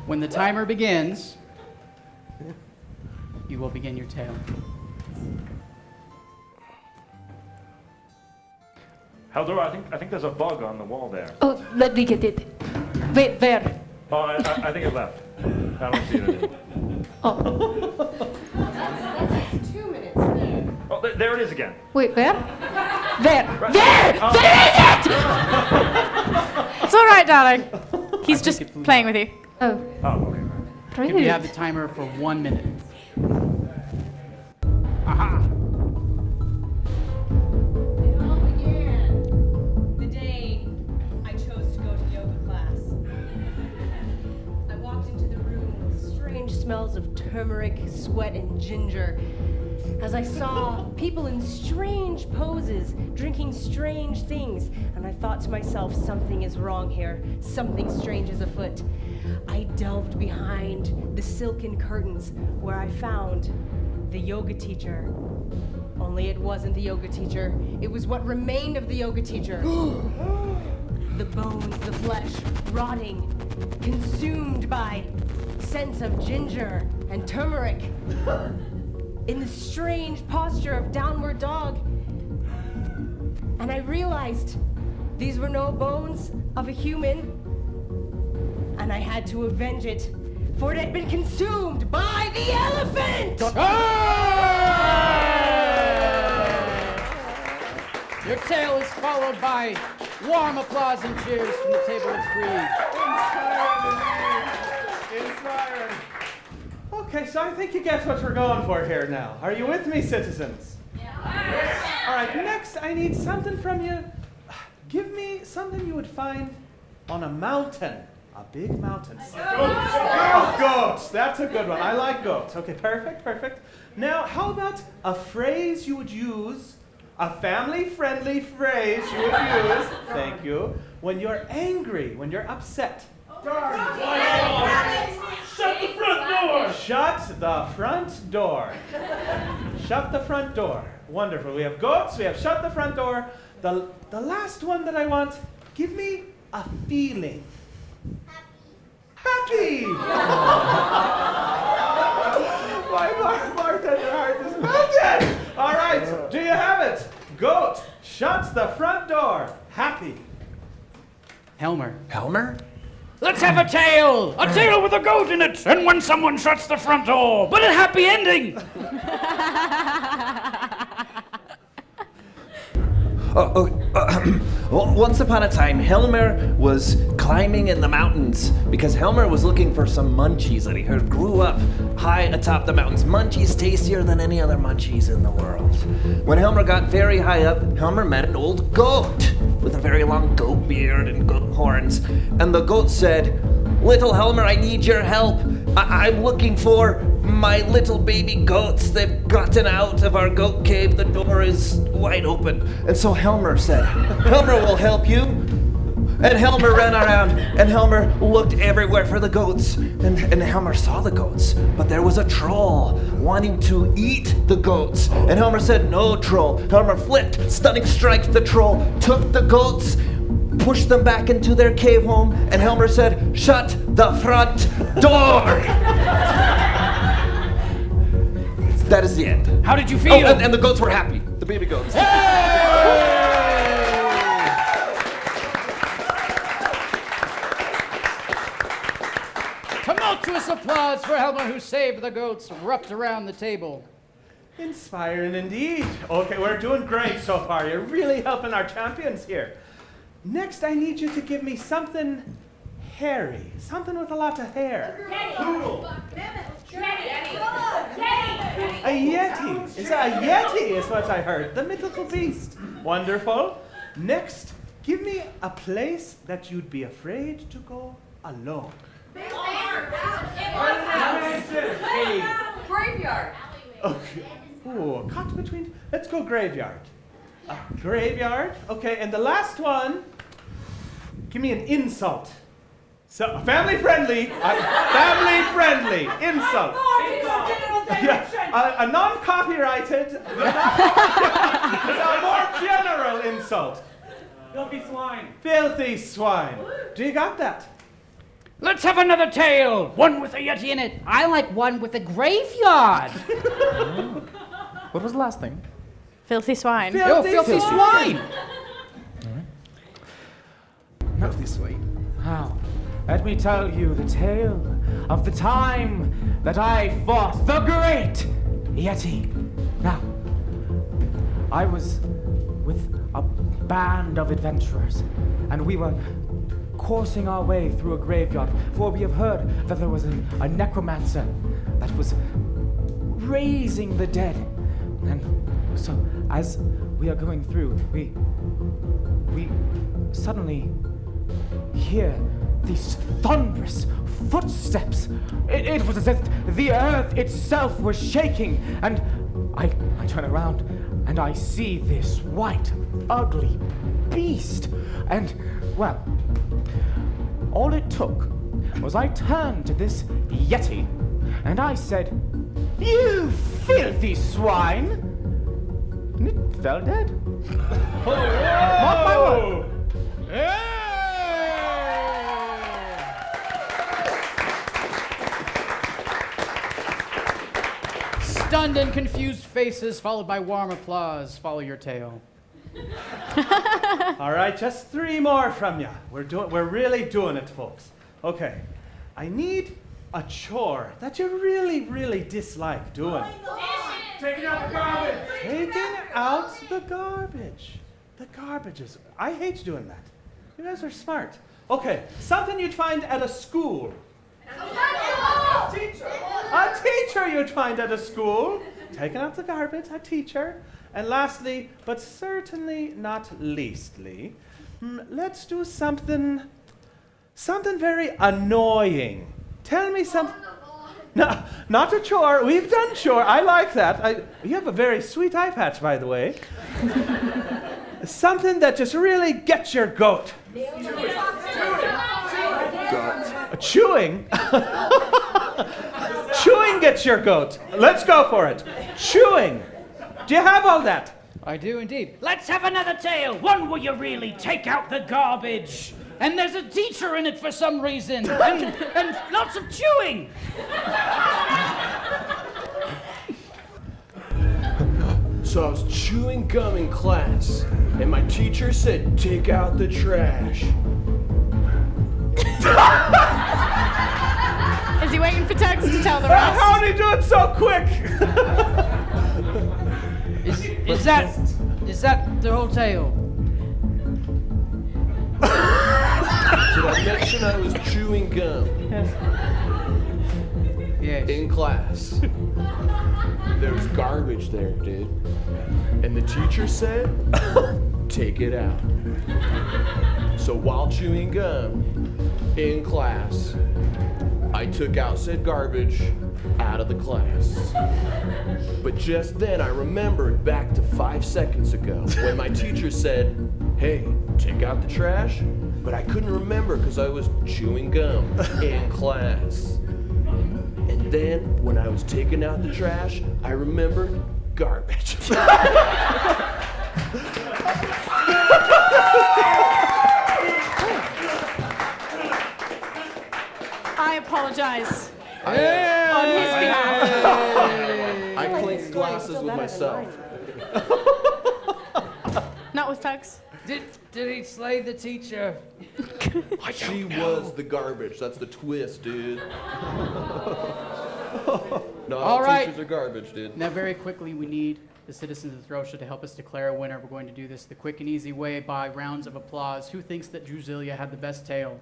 When the timer begins, you will begin your tale. Haldor, I think there's a bug on the wall there. Oh, let me get it. Wait, where? Oh, I think it left. I don't see it anymore. That's 2 minutes there. Oh, there it is again. Wait, where? There! Right. There! Oh. There is it! It's all right, darling. He's just playing with you. Oh. Oh, okay. If you have the timer for 1 minute. Aha! It all began the day I chose to go to yoga class. I walked into the room with strange smells of turmeric, sweat, and ginger. As I saw people in strange poses, drinking strange things, and I thought to myself, something is wrong here. Something strange is afoot. I delved behind the silken curtains where I found the yoga teacher. Only it wasn't the yoga teacher. It was what remained of the yoga teacher. The bones, the flesh, rotting, consumed by scents of ginger and turmeric. In the strange posture of downward dog. And I realized these were no bones of a human, and I had to avenge it, for it had been consumed by the elephant! Your tale is followed by warm applause and cheers from the table of Kreeg. Inspiring. Okay, so I think you get what we're going for here now. Are you with me, citizens? Yeah. All right, next I need something from you. Give me something you would find on a mountain. A big mountain. Oh, goats. That's a good one. I like goats. Okay, perfect, perfect. Now, how about a phrase you would use, a family-friendly phrase you would use, thank you, when you're angry, when you're upset? Shut the front door! Shut the front door. Shut the front door. Wonderful. We have goats, we have shut the front door. The last one that I want, give me a feeling. Happy! My bartender heart is melted! All right, do you have it? Goat, shut the front door. Happy. Helmer. Helmer? Let's have a tale! A tale with a goat in it! And when someone shuts the front door, but a happy ending! Once upon a time, Helmer was climbing in the mountains because Helmer was looking for some munchies that he heard grew up high atop the mountains. Munchies tastier than any other munchies in the world. When Helmer got very high up, Helmer met an old goat with a very long goat beard and goat horns. And the goat said, "Little Helmer, I need your help. I'm looking for my little baby goats. They've gotten out of our goat cave. The door is wide open." And so Helmer said, "Helmer will help you." And Helmer ran around, and Helmer looked everywhere for the goats. And Helmer saw the goats, but there was a troll wanting to eat the goats. And Helmer said, "No, troll." Helmer flipped, stunning strike the troll, took the goats, pushed them back into their cave home, and Helmer said, "Shut the front door." That is the end. How did you feel? Oh, and the goats were happy. The baby goats. Tumultuous applause for Helmer who saved the goats erupt around the table. Inspiring indeed. Okay, we're doing great so far. You're really helping our champions here. Next, I need you to give me something hairy. Something with a lot of hair. Poodle. A yeti. Is that a yeti is what I heard. The mythical beast. Wonderful. Next, give me a place that you'd be afraid to go alone. Graveyard. Okay. Ooh, caught between. Let's go graveyard. Graveyard. Okay, and the last one. Give me an insult. So family friendly. Family friendly insult. Yeah, a non-copyrighted. A more general insult. Filthy swine. Filthy swine. Do you got that? Let's have another tale. One with a yeti in it. I like one with a graveyard. What was the last thing? Filthy swine. Filthy swine. Filthy swine. How? Let me tell you the tale of the time that I fought the great Yeti. Now, I was with a band of adventurers, and we were coursing our way through a graveyard, for we have heard that there was a necromancer that was raising the dead. And so, as we are going through, we suddenly hear these thunderous footsteps. It was as if the earth itself was shaking, and I turn around and I see this white, ugly beast. And, well, all it took was I turned to this Yeti and I said, "You filthy swine!" And it fell dead. Mark my word. Stunned and confused faces, followed by warm applause. Follow your tale. All right, just 3 more from you. We're really doing it, folks. Okay, I need a chore that you really, really dislike doing. Taking out the garbage. Taking out the garbage. The garbage is. I hate doing that. You guys are smart. Okay, something you'd find at a school. A teacher you'd find at a school. Taking out the garbage, a teacher. And lastly, but certainly not leastly, let's do something very annoying. Tell me something. No, not a chore. We've done chore. I like that. You have a very sweet eye patch, by the way. Something that just really gets your goat. Chewing? Chewing gets your goat. Let's go for it. Chewing. Do you have all that? I do indeed. Let's have another tale. One where you really take out the garbage. And there's a teacher in it for some reason. and lots of chewing. So I was chewing gum in class, and my teacher said, "Take out the trash." Is he waiting for Tex to tell the rest? How did he do it so quick? Is that the whole tale? Did I mention I was chewing gum? Yes. In class. There's garbage there, dude. And the teacher said, take it out. So while chewing gum in class, I took out said garbage out of the class. But just then I remembered back to 5 seconds ago when my teacher said, hey, take out the trash. But I couldn't remember because I was chewing gum in class. And then when I was taking out the trash, I remembered garbage. I apologize. On his behalf. I clink glasses with myself. Not with Tugs. Did he slay the teacher? She was the garbage. That's the twist, dude. No, all right. teachers are garbage, dude. Now, very quickly, we need the citizens of Throsha to help us declare a winner. We're going to do this the quick and easy way by rounds of applause. Who thinks that Drusilla had the best tail?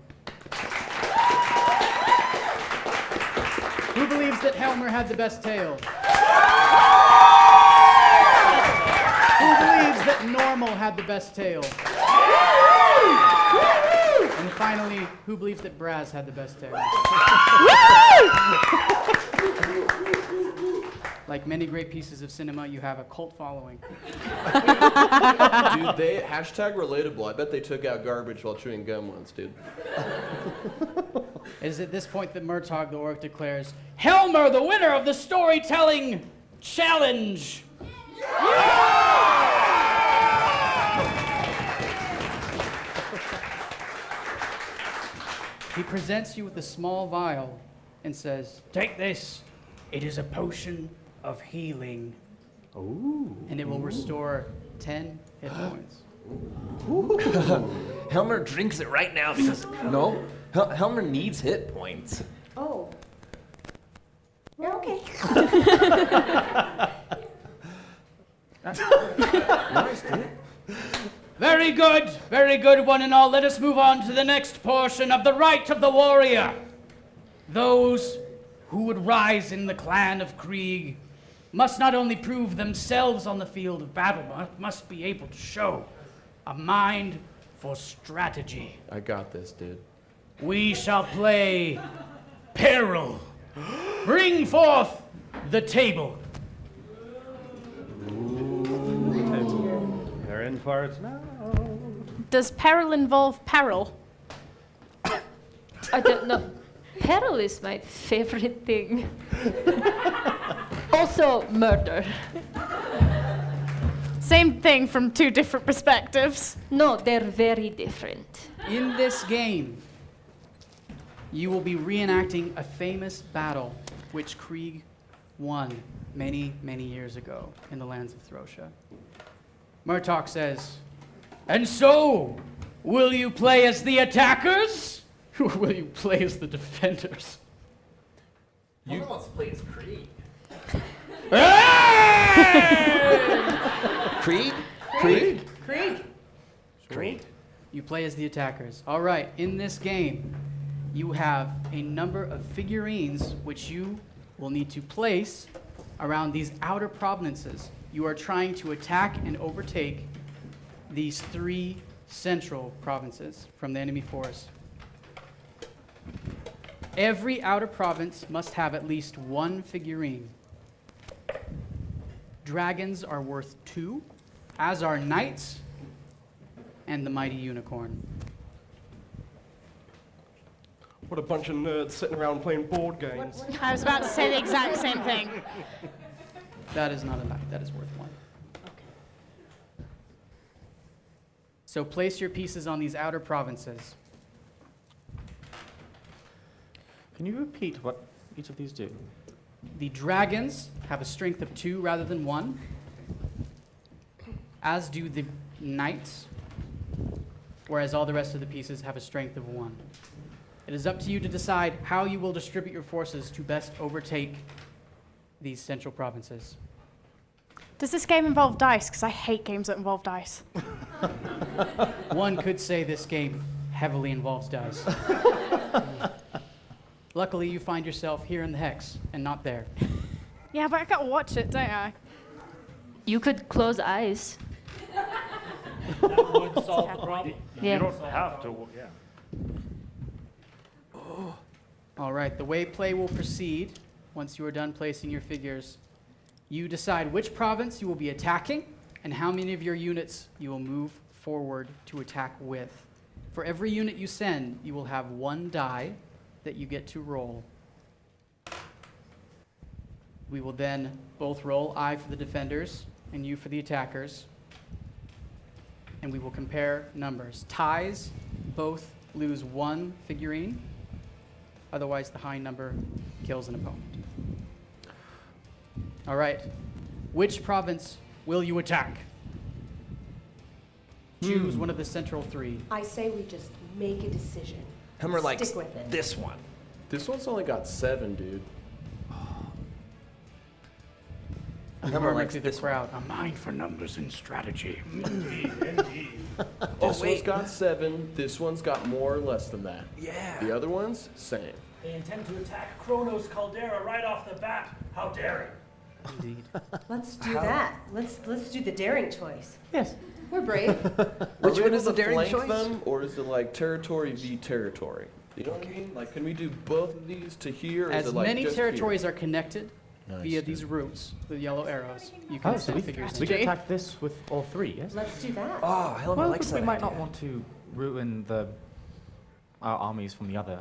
Who believes that Helmer had the best tail? Who believes that Normal had the best tail? And finally, who believes that Braz had the best tail? Like many great pieces of cinema, you have a cult following. Dude, they hashtag relatable. I bet they took out garbage while chewing gum once, dude. It is at this point that Murtog the Orc declares, Helmer, the winner of the storytelling challenge! He presents you with a small vial and says, take this. It is a potion of healing. Ooh. And it will restore 10 hit points. Helmer drinks it right now because no, Helmer needs hit points. Oh. Yeah, okay. Nice, dude. Very good, one and all. Let us move on to the next portion of the Rite of the Warrior. Those who would rise in the clan of Kreeg must not only prove themselves on the field of battle, but must be able to show a mind for strategy. I got this, dude. We shall play Peril. Bring forth the table. They're in for it now. Does peril involve peril? I don't know. Peril is my favorite thing. Also, murder. Same thing from two different perspectives. No, they're very different. In this game, you will be reenacting a famous battle which Kreeg won many, many years ago in the lands of Throsha. Murtok says, And so, will you play as the attackers? or will you play as the defenders? You wants to play as Kreeg. Kreeg? Kreeg? Kreeg. Kreeg. You play as the attackers. All right, in this game, you have a number of figurines which you will need to place around these outer provinces. You are trying to attack and overtake these 3 central provinces from the enemy force. Every outer province must have at least 1 figurine. Dragons are worth 2, as are knights and the mighty unicorn. What a bunch of nerds sitting around playing board games. I was about to say the exact same thing. That is not a knight, that is worth 1. So place your pieces on these outer provinces. Can you repeat what each of these do? The dragons have a strength of 2 rather than 1, as do the knights, whereas all the rest of the pieces have a strength of 1. It is up to you to decide how you will distribute your forces to best overtake these central provinces. Does this game involve dice? Because I hate games that involve dice. One could say this game heavily involves dice. Luckily, you find yourself here in the hex and not there. Yeah, but I gotta watch it, don't I? You could close eyes. That would solve the problem. Yeah. You don't have to, yeah. All right, the way play will proceed, once you are done placing your figures, you decide which province you will be attacking and how many of your units you will move forward to attack with. For every unit you send, you will have one die that you get to roll. We will then both roll, I for the defenders and you for the attackers, and we will compare numbers. Ties, both lose one figurine. Otherwise, the high number kills an opponent. All right. Which province will you attack? Choose one of the central three. I say we just make a decision. Helmer likes Stick with it. this one. This one's only got 7, dude. Helmer likes through this the crowd. A mind for numbers and strategy. This one's got 7. This one's got more or less than that. Yeah. The other one's same. They intend to attack Kronos Caldera right off the bat. How daring. Indeed. Let's do that. Let's do the daring choice. Yes. We're brave. Which Are we one is able the to daring flank choice? them, or is it like territory v territory? You know what I mean? Like, can we do both of these to here? Or is As it like many just territories are connected Nice, via dude. these routes, the yellow arrows, you can Oh, so send we figures can in. attack this with all 3, yes? Let's do that. Oh, Helmer Well, likes we that might not idea. want to ruin our armies from the other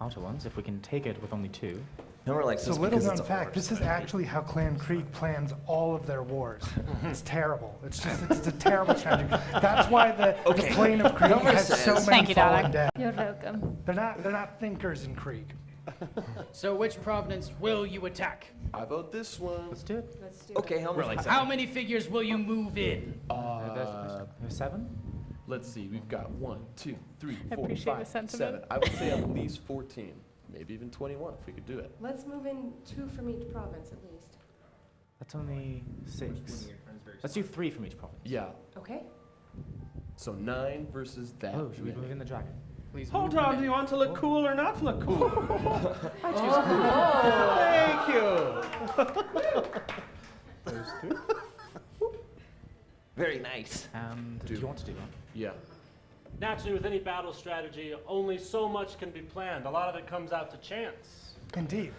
outer ones if we can take it with only 2. Helmer likes So this little because known it's a fact, horse. this is actually how Clan Kreeg plans all of their wars. It's terrible. It's a terrible strategy. That's why the Plain of Kreeg Helmer has so says- many Thank you, fallen darling. dead. You're welcome. They're not thinkers in Kreeg. So which province will you attack? I vote this one. Let's do it. Let's do it. Okay, Helmer likes How that. many figures will you move in? There's 7? Let's see. We've got 1, 2, 3, I 4, appreciate 5, the 7. sentiment. I would say at least 14, maybe even 21 if we could do it. Let's move in 2 from each province at least. That's only 6. Let's do 3 from each province. Yeah. Okay. So 9 versus that. Oh, should we move in the dragon? Please Hold move them on, in. do you want to look cool or not look cool? I choose Thank you. Those 2. Very nice. And do you want to do that? Yeah. Naturally, with any battle strategy, only so much can be planned. A lot of it comes out to chance. Indeed.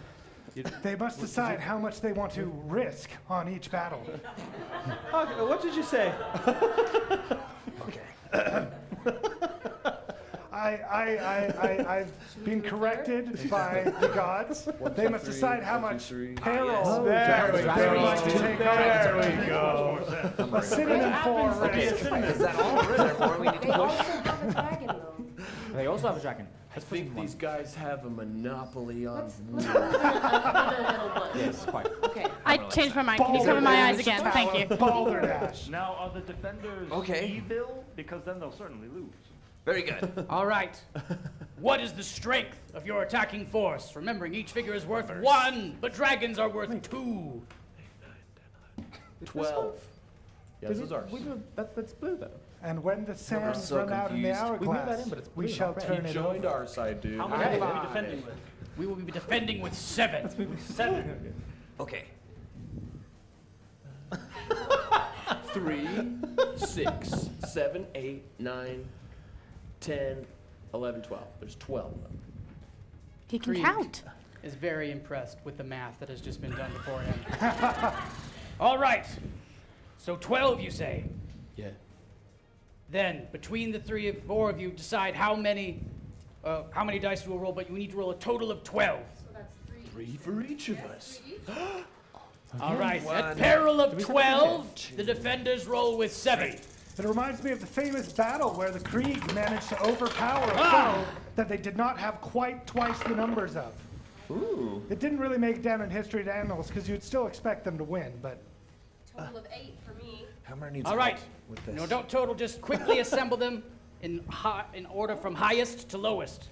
They must decide how much they want to risk on each battle. Okay, what did you say? I've been corrected by the gods. They must decide how much peril There we they would like to go. take There on. we go. A synonym for Okay, risk. is that all? Or is there more we need They to also push? have a dragon though. They also have a dragon. I think these guys have a monopoly on Let's war. put another little one. Yes, quite. Okay. I changed my mind. Can you cover my eyes again? Thank you. Balderdash. Now, are the defenders Okay. evil? Because then they'll certainly lose. Very good. All right. What is the strength of your attacking force? Remembering each figure is worth 1, but dragons are worth 2. 12. Yeah, this is ours. That's blue though. And when the sands so run out in the confused. We move that hourglass, in, but it's we blue, shall not red. turn He it joined over. our side, dude. How many will we be defending with? We will be defending with 7. 7. Okay. 3, 6, 7, 8, 9, 10, 11, 12. There's 12 of them. He can Kreeg count. is very impressed with the math that has just been done before him. All right. So 12, you say? Yeah. Then, between the 4 of you, decide how many dice you will roll, but you need to roll a total of 12. 3 for each of us. All right. At One. peril of 12, the defenders roll with 7. It reminds me of the famous battle where the Krieg managed to overpower a Oh. foe that they did not have quite twice the numbers of. Ooh. It didn't really make it down in history to annals because you'd still expect them to win, but Total of 8 for me. Helmer needs All help right. with this. No, don't total. Just quickly assemble them in order from highest to lowest.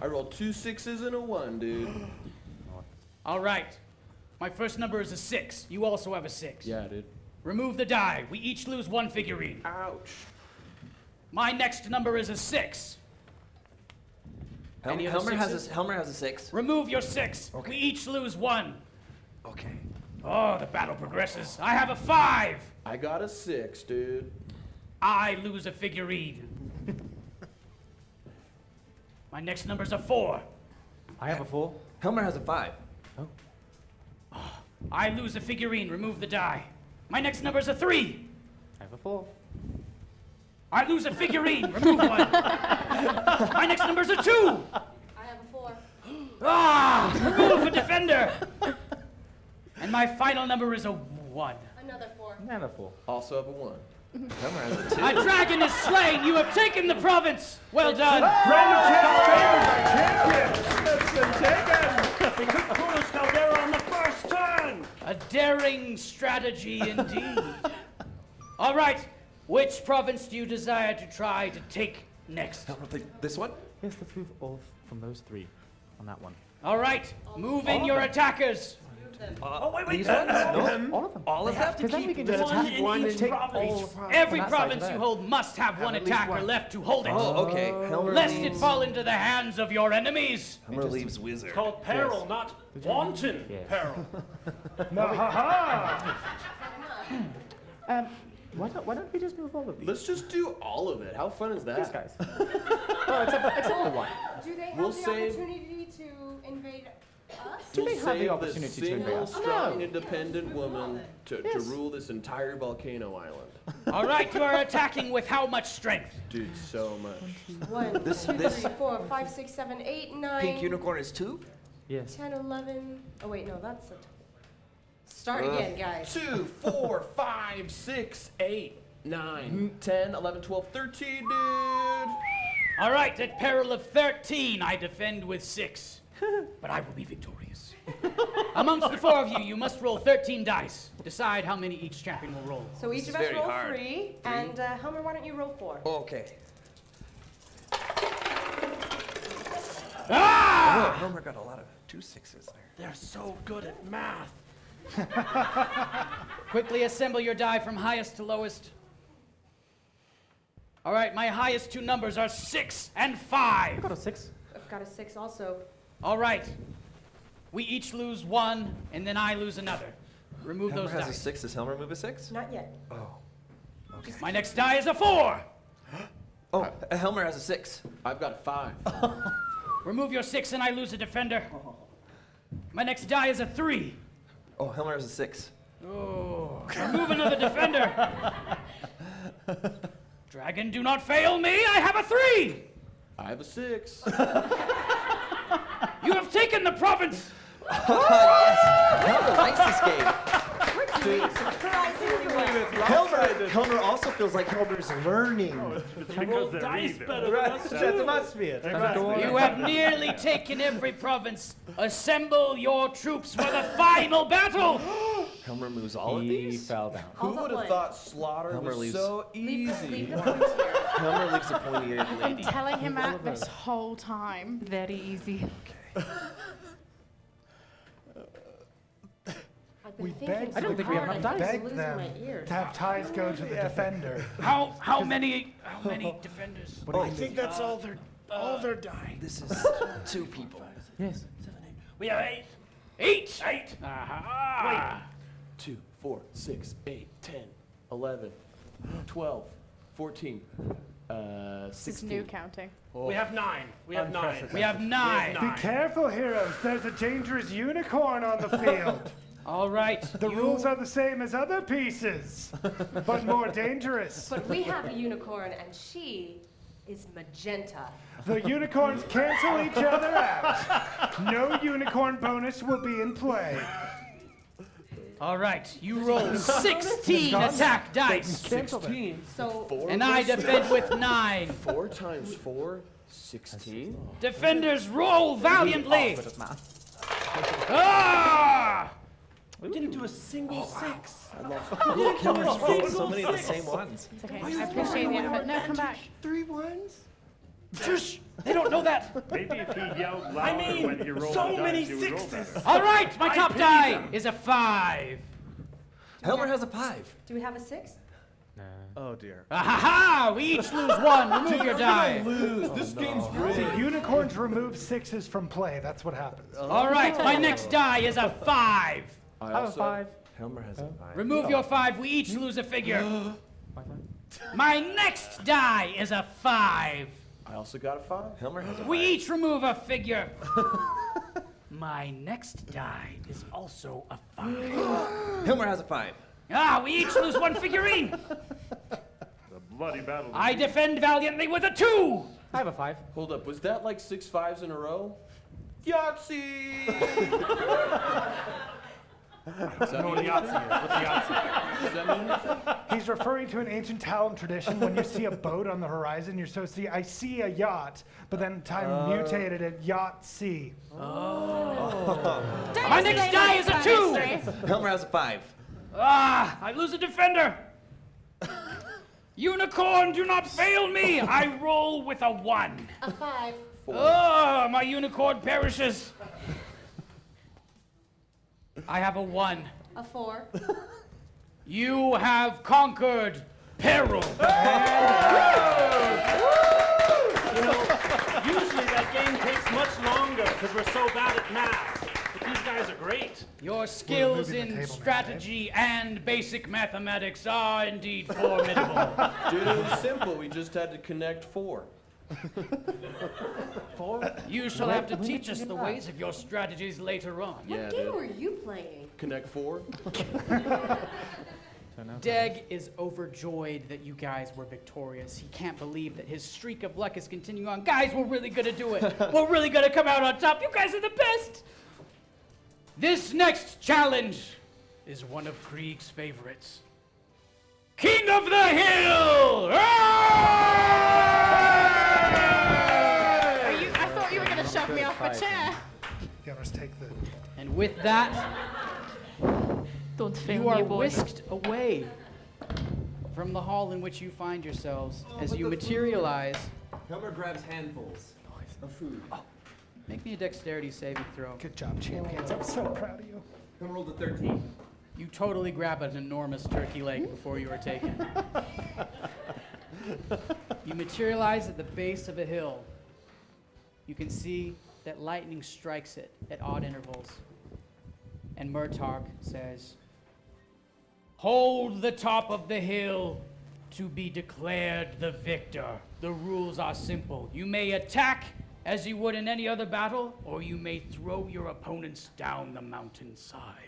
I rolled 2 6s and a 1, dude. All right. My first number is a 6. You also have a 6. Yeah, dude. Remove the die. We each lose 1 figurine. Ouch. My next number is a 6. Any other sixes? Helmer has a 6. Remove your 6. We each lose 1. Okay. Oh, the battle progresses. I have a 5. I got a 6, dude. I lose a figurine. My next number's a 4. I have a 4. Helmer has a 5. I lose a figurine. Remove the die. My next number's a 3. I have a 4. I lose a figurine. Remove 1. My next number's a 2. I have a 4. Ah! Remove a defender. And my final number is a 1. Another 4. Another 4. Also have a 1. Helmer has a 2. A dragon is slain. You have taken the province. Well done. They took Kronos Caldera on the first turn! A daring strategy indeed. All right. Which province do you desire to try to take next? This one? Yes, let's move all from those 3 on that one. All right. Move in your attackers. Oh, wait. These ones? No? All of them. All of them? Because then we can just one attack in one each and take province. all from Every that side province to you there. hold must have one at least attacker one. left to hold it. Oh, okay. Helmer Lest it leaves, fall into the hands of your enemies. Helmer leaves Wizard. It's called peril, not wanton peril. No, ha Why don't we just move all of these? Let's just do all of it. How fun is that? These guys. Oh, except for one. Do they have We'll the save- opportunity to invade us? Do they We'll have the save opportunity this to invade single, us? strong, No. independent woman to Yes. rule this entire volcano island. All right, you are attacking with how much strength? Dude, so much. 1, This- 2, this- 3, 4, 5, 6, 7, 8, 9. Pink unicorn is 2? Yes. 10, 11. Oh, wait, no, that's a. Start again, guys. 2, 4, 5, 6, 8, 9, 10, 11, 12, 13, dude. All right, at peril of 13, I defend with 6. But I will be victorious. Amongst the 4 of you, you must roll 13 dice. Decide how many each champion will roll. So each of us very roll hard. 3, and Helmer, why don't you roll 4? Okay. Ah! Oh, Helmer got a lot of 2 6s there. They're so good at math. Quickly assemble your die from highest to lowest. All right, my highest 2 numbers are 6 and 5. I got a 6. I've got a 6 also. All right. We each lose 1, and then I lose another. Remove Helmer those has a dice. 6. Does Helmer move a 6? Not yet. My next die is a 4. Oh, Helmer has a 6. I've got 5. Remove your 6, and I lose a defender. My next die is a 3. Oh, Helmer has a 6. Oh, remove another defender. Dragon, do not fail me. I have a 3. I have a 6. You have taken the province. Helmer likes this game. Surprisingly well. Helmer also feels like Helmer's learning. Roll dice better than us. That must be it. You have nearly taken every province. Assemble your troops for the final battle. Helmer moves all of He these? fell down. Who would have thought slaughter Helmer was leaves. so Leave easy? the points here. Helmer leaves a pointy eared I'm lady. telling him that this whole time. Very easy. I've been We thinking begged so I don't think we have hard, enough I'm dice. Beg losing them my ears. to have ties go to the defender. How many defenders? Oh, That's all they're dying. this is 2 people. Yes. We have 8. 8. 8. Aha. 2, 4, 6, 8, 10, 11, 12, 14, This is 16. new counting. We have 9. We have 9. We have 9. Be careful, heroes. There's a dangerous unicorn on the field. All right. The rules are the same as other pieces, but more dangerous. But we have a unicorn, and she is magenta. The unicorns cancel each other out. No unicorn bonus will be in play. All right. You roll 16 attack dice. 16. So, And I defend with 9. 4 times 4, 16. Defenders, roll valiantly. Ah! We didn't do a single 6. Look, Helmer's rolled so many of the same ones. It's okay. I appreciate the effort. No, come back. 3 ones? Shush! They don't know that. Maybe if he yelled louder when he rolled so the many dice, he would roll better. All right. My top die is a 5. Helmer has a 5. do we have a 6? Oh dear. Ha! We each lose one. Remove your die. Lose. This game's rigged. See, unicorns remove 6s from play. That's what happens. All right, my next die is a 5. I have a 5. Helmer has a 5. Remove your 5. We each lose a figure. My next die is a 5. I also got a 5. Helmer has a 5. We each remove a figure. My next die is also a 5. Helmer has a 5. We each lose one figurine. The bloody battle. I defend valiantly with a 2. I have a 5. Hold up, was that like 6 5s in a row? Yahtzee! What's Yahtzee? Does that mean anything? He's referring to an ancient Talon tradition. When you see a boat on the horizon, you're supposed to see, I see a yacht, but then time mutated it, Yahtzee. My next die is a 2. Helmer has a 5. I lose a defender. Unicorn, do not fail me. I roll with a 1. A 5. My unicorn perishes. I have a 1. A 4. You have conquered peril. You know, usually that game takes much longer because we're so bad at math. But these guys are great. Your skills in strategy and basic mathematics are indeed formidable. Dude, it was simple. We just had to connect 4. 4? You shall have to teach us the ways of your strategies later on. What game were you playing? Connect 4? Deg is overjoyed that you guys were victorious. He can't believe that his streak of luck is continuing on. Guys, we're really gonna do it. We're really gonna come out on top. You guys are the best. This next challenge is one of Kreeg's favorites. King of the Hill! I thought you were going to shove me off a chair. Yeah, let's take the... And with that, Don't fail you are me, boy. whisked away from the hall in which you find yourselves as you materialize. Helmer grabs handfuls of food. Make me a dexterity saving throw. Good job, champions. I'm so proud of you. Helmer rolled a 13. You totally grab an enormous turkey leg before you are taken. You materialize at the base of a hill. You can see that lightning strikes it at odd intervals. And Murtagh says, Hold the top of the hill to be declared the victor. The rules are simple. You may attack as you would in any other battle, or you may throw your opponents down the mountainside.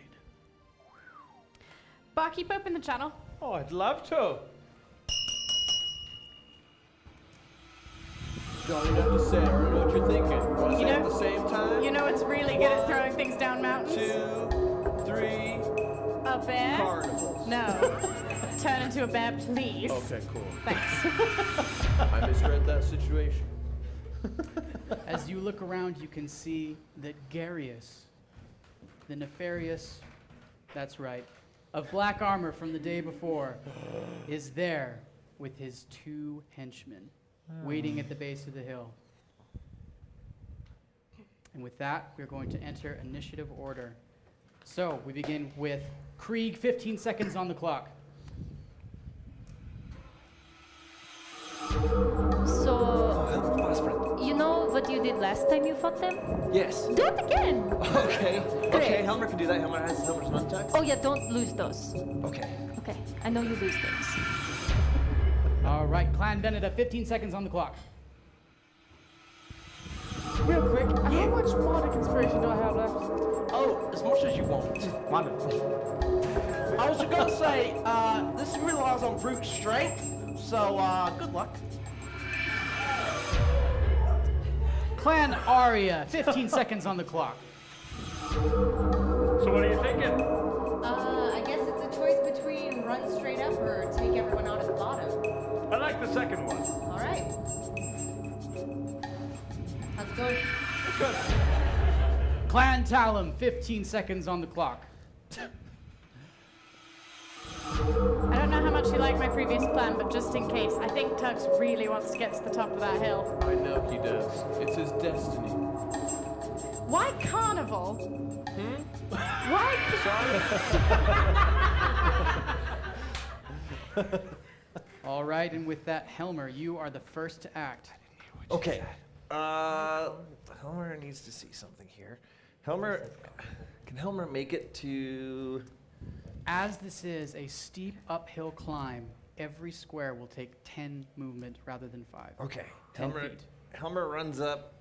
Bar, keep open the channel. Oh, I'd love to. Don't even have to say it. I don't know what you're thinking. Want to say it at the same time? You know it's really good at throwing things down mountains? 2, 3. A bear? Carnivals. No. Turn into a bear, please. Okay, cool. Thanks. I misread that situation. as you look around, you can see that Garius, the nefarious, that's right, of black armor from the day before, is there with his 2 henchmen, waiting at the base of the hill. And with that, we're going to enter initiative order. So we begin with Kreeg, 15 seconds on the clock. So, you know what you did last time you fought them? Yes. Do it again! Okay. Great. Okay, Helmer can do that. Helmer has Helmer's nunchucks. Oh yeah, don't lose those. Okay. Okay, I know you lose things. All right, Clan Beneda, 15 seconds on the clock. Real quick, how much bardic inspiration do I have left? Oh, as much as you want. Wonderful. I was gonna say, this relies on brute strength, so good luck. Clan Arya, 15 seconds on the clock. So what are you thinking? I guess it's a choice between run straight up or take everyone out at the bottom. I like the second one. All right. How's it going? Clan Talum, 15 seconds on the clock. I don't know how much you like my previous plan, but just in case, I think Tugs really wants to get to the top of that hill. I know he does. It's his destiny. Why carnival? Why? All right, and with that, Helmer, you are the first to act. Okay. Helmer needs to see something here. Can Helmer make it to... As this is a steep uphill climb, every square will take 10 movement rather than 5. Okay. 10 feet. Helmer runs up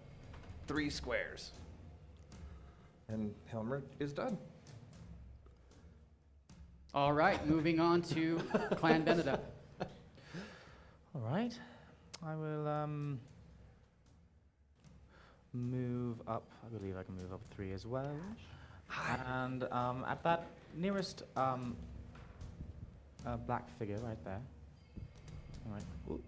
3 squares. And Helmer is done. All right, moving on to Clan Benedetta. All right. I will move up. I believe I can move up 3 as well. And at that nearest black figure right there. All right. Ooh.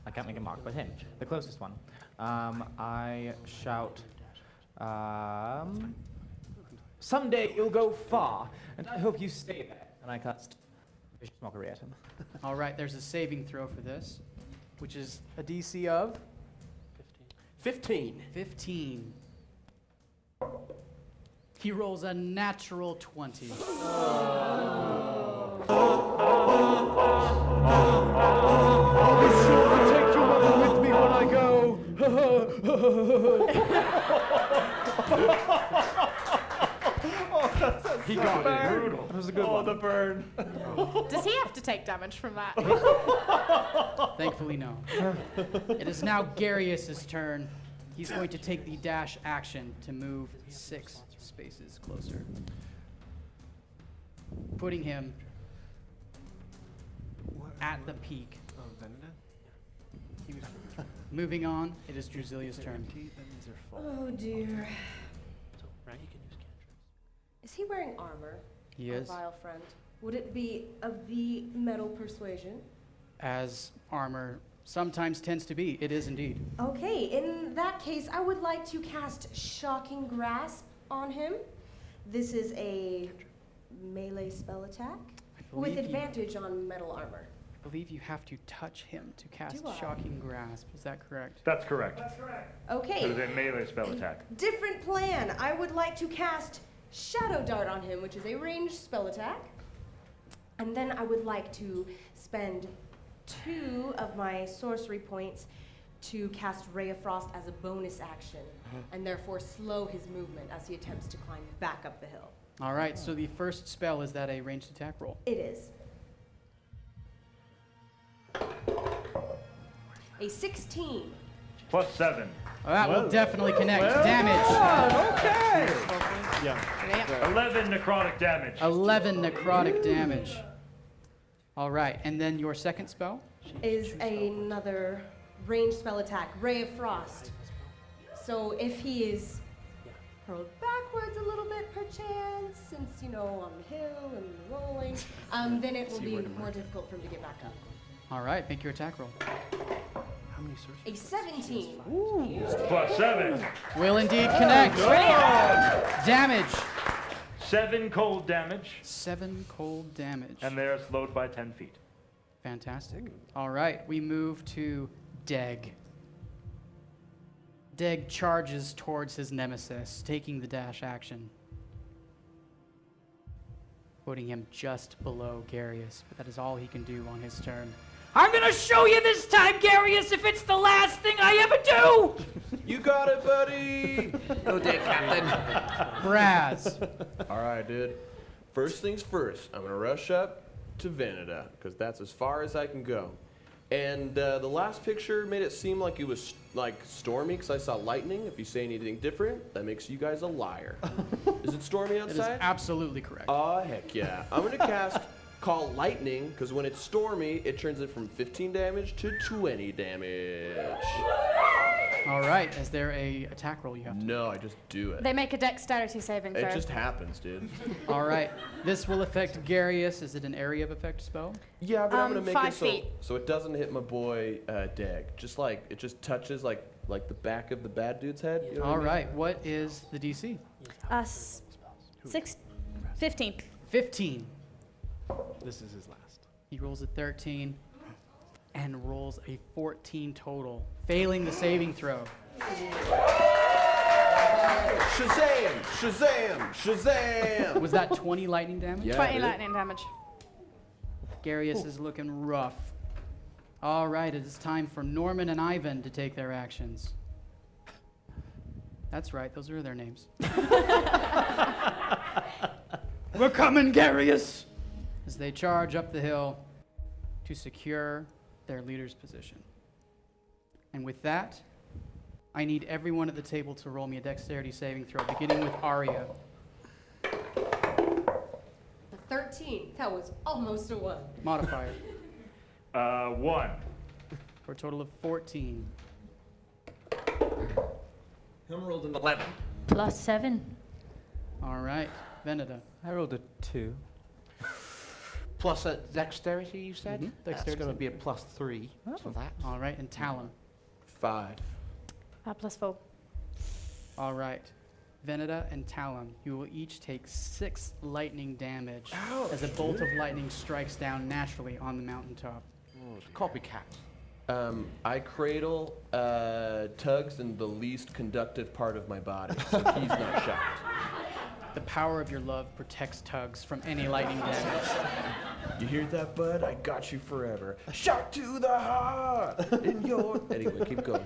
I can't make a mark, but him, the closest one. I shout, someday you'll go far, and I hope you stay there. And I cast Vicious Mockery at him. All right, there's a saving throw for this, which is a DC of 15. 15. He rolls a natural 20. I'll be sure to take your mother with me when I go. He got it. Brutal. That was a good one. The burn. Does he have to take damage from that? Thankfully, no. It is now Garius' turn. He's going to take the dash action to move 6 spaces closer, putting him at the peak. Moving on, it is Drusilia's turn. Oh dear. Is he wearing armor? He our is. Vile friend. Would it be of the metal persuasion? As armor sometimes tends to be, it is indeed. Okay, in that case, I would like to cast Shocking Grasp on him. This is a melee spell attack with advantage on metal armor. I believe you have to touch him to cast Do I? Shocking Grasp. Is that correct? That's correct. Okay. It is a melee spell attack. Different plan. I would like to cast Shadow Dart on him, which is a ranged spell attack. And then I would like to spend 2 of my sorcery points to cast Ray of Frost as a bonus action, and therefore slow his movement as he attempts to climb back up the hill. All right, so the first spell, is that a ranged attack roll? It is. A 16. Plus 7. That will definitely connect. Well Damage. done, okay. Yeah. 11 necrotic damage. 11 necrotic damage. All right, and then your second spell? Is another ranged spell attack, Ray of Frost. So if he is hurled backwards a little bit perchance, since, you know, on the hill and rolling, then it will be more difficult for him to get back up. All right, make your attack roll. How many sorceries? A 17. Plus 7. Will indeed connect. Damage. 7 cold damage. 7 cold damage. And they're slowed by 10 feet. Fantastic. All right, we move to Deg. Deg charges towards his nemesis, taking the dash action, putting him just below Garius, but that is all he can do on his turn. I'm gonna show you this time, Garius, if it's the last thing I ever do! You got it, buddy! Go, Dick, Captain. Braz. All right, dude. First things first, I'm gonna rush up to Veneta, because that's as far as I can go. And the last picture made it seem like it was like stormy, because I saw lightning. If you say anything different, that makes you guys a liar. Is it stormy outside? That is absolutely correct. Oh, heck yeah. I'm gonna cast Call Lightning, because when it's stormy, it turns it from 15 damage to 20 damage. All right, is there a attack roll you have to No, I just do it. They make a dexterity saving throw. It just happens, dude. All right, this will affect Garius. Is it an area of effect spell? Yeah, but I'm gonna make 5 it feet. so it doesn't hit my boy Deg. Just like it just touches like the back of the bad dude's head. You know All what I mean? right, what is the DC? 15. 15. This is his last. He rolls a 13 and rolls a 14 total, failing the saving throw. Shazam! Shazam! Shazam! Was that 20 lightning damage? Yeah, 20 dude. lightning damage. Garius is looking rough. All right, it is time for Norman and Ivan to take their actions. That's right, those are their names. We're coming, Garius! As they charge up the hill to secure their leader's position. And with that, I need everyone at the table to roll me a dexterity saving throw, beginning with Arya. 13. That was almost a 1. Modifier. 1. For a total of 14. Helmer rolled an 11. Plus 7. All right, Veneda. I rolled a 2. Plus a dexterity, you said? Mhm. That's Dexterity. going to be a +3 for that. All right, and Talon. 5. Plus 4. All right. Veneda and Talon, you will each take 6 lightning damage as a bolt of lightning strikes down naturally on the mountaintop. Copycat. I cradle Tugs in the least conductive part of my body, so he's not shocked. The power of your love protects Tugs from any lightning damage. You hear that, bud? I got you forever. A shot to the heart in your... Anyway, keep going.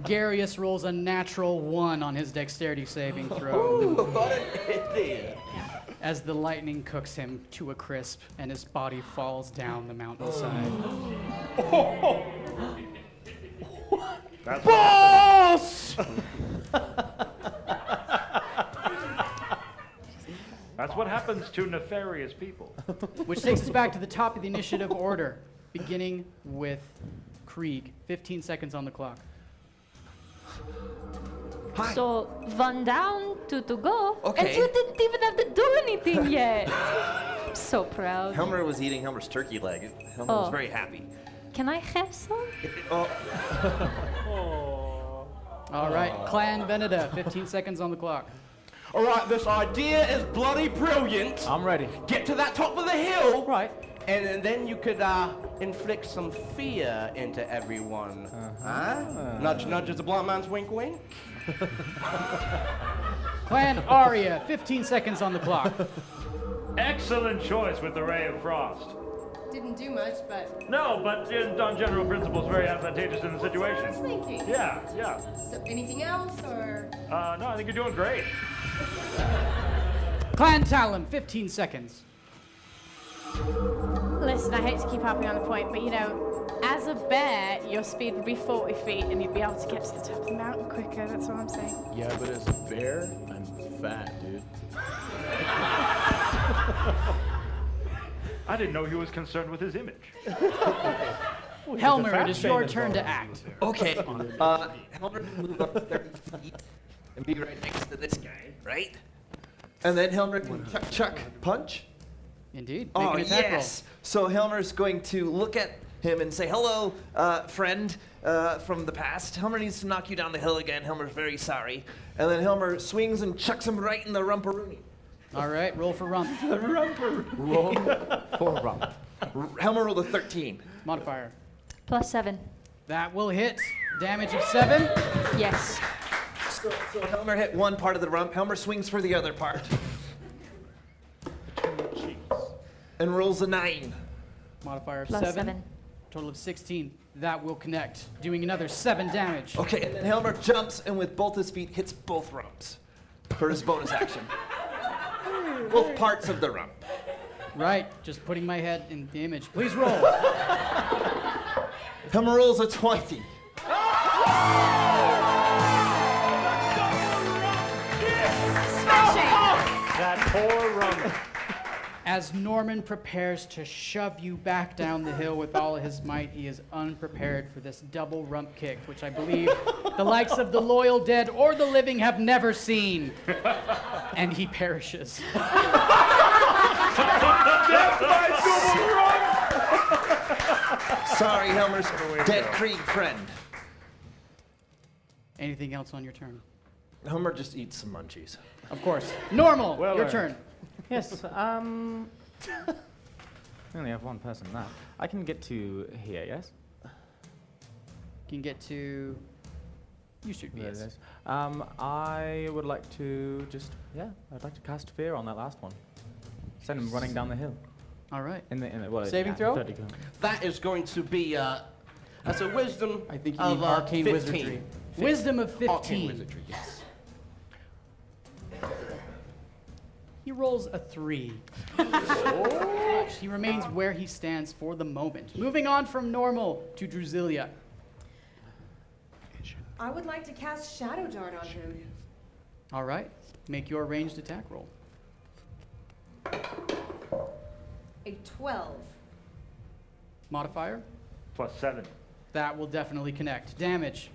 Garius rolls a natural 1 on his dexterity saving throw. Ooh, but it did. As the lightning cooks him to a crisp and his body falls down the mountainside. That's Boss! That's what happens to nefarious people. Which takes us back to the top of the initiative order, beginning with Kreeg. 15 seconds on the clock. Hi. So, 1 down, 2 to go. Okay. And you didn't even have to do anything yet. I'm so proud. Helmer was eating Helmer's turkey leg. Helmer was Oh. very happy. Can I have some? All right, Clan Veneda, 15 seconds on the clock. All right, this idea is bloody brilliant. I'm ready. Get to that top of the hill. Right. And then you could inflict some fear into everyone. Huh? Nudge, nudge is a blind man's wink, wink. Clan Arya, 15 seconds on the clock. Excellent choice with the Ray of Frost. Didn't do much, but No, but on general principles, very advantageous in the I was situation. thinking. Yeah, yeah. So anything else, or? No, I think you're doing great. Clan Talon, 15 seconds. Listen, I hate to keep harping on the point, but you know, as a bear, your speed would be 40 feet and you'd be able to get to the top of the mountain quicker. That's what I'm saying. Yeah, but as a bear, I'm fat, dude. I didn't know he was concerned with his image. Helmer, it is your turn to act. Okay. Helmer can move up 30 feet and be right next to this guy, right? And then Helmer can chuck, punch. Indeed. Make Oh, an attack yes. So Helmer's going to look at him and say, hello, friend from the past. Helmer needs to knock you down the hill again. Helmer's very sorry. And then Helmer swings and chucks him right in the rumparoonie. All right, roll for rump. Roll for rump. Helmer rolled a 13. Modifier. Plus 7. That will hit. Damage of 7. Yes. So Helmer hit one part of the rump. Helmer swings for the other part. And rolls a 9. Modifier of Plus 7. 7. Total of 16. That will connect, doing another 7 damage. Okay, and then Helmer jumps and with both his feet hits both rumps for his bonus action. Both parts of the rump. Right, just putting my head in the image. Please roll. Helmer rolls a 20. Smashing! That poor rump. As Norman prepares to shove you back down the hill with all his might, he is unprepared for this double rump kick, which I believe the likes of the loyal dead or the living have never seen. And he perishes. Sorry, Helmer's dead Kreeg friend. Anything else on your turn? Helmer just eats some munchies. Of course. Normal, Well, your turn. Yes, I only have one person left. I can get to here, yes? Can get to... You should be, There it yes. is. I would like to just, I'd like to cast fear on that last one. Send him running down the hill. All right. Saving throw? That is going to be, that's a wisdom I think you of need arcane 15. wizardry. Wisdom of 15. Arcane wizardry, yes. He rolls a 3. He remains where he stands for the moment. Moving on from normal to Drusilla. I would like to cast Shadow Dart on him. All right. Make your ranged attack roll. A 12. Modifier? +7. That will definitely connect. Damage.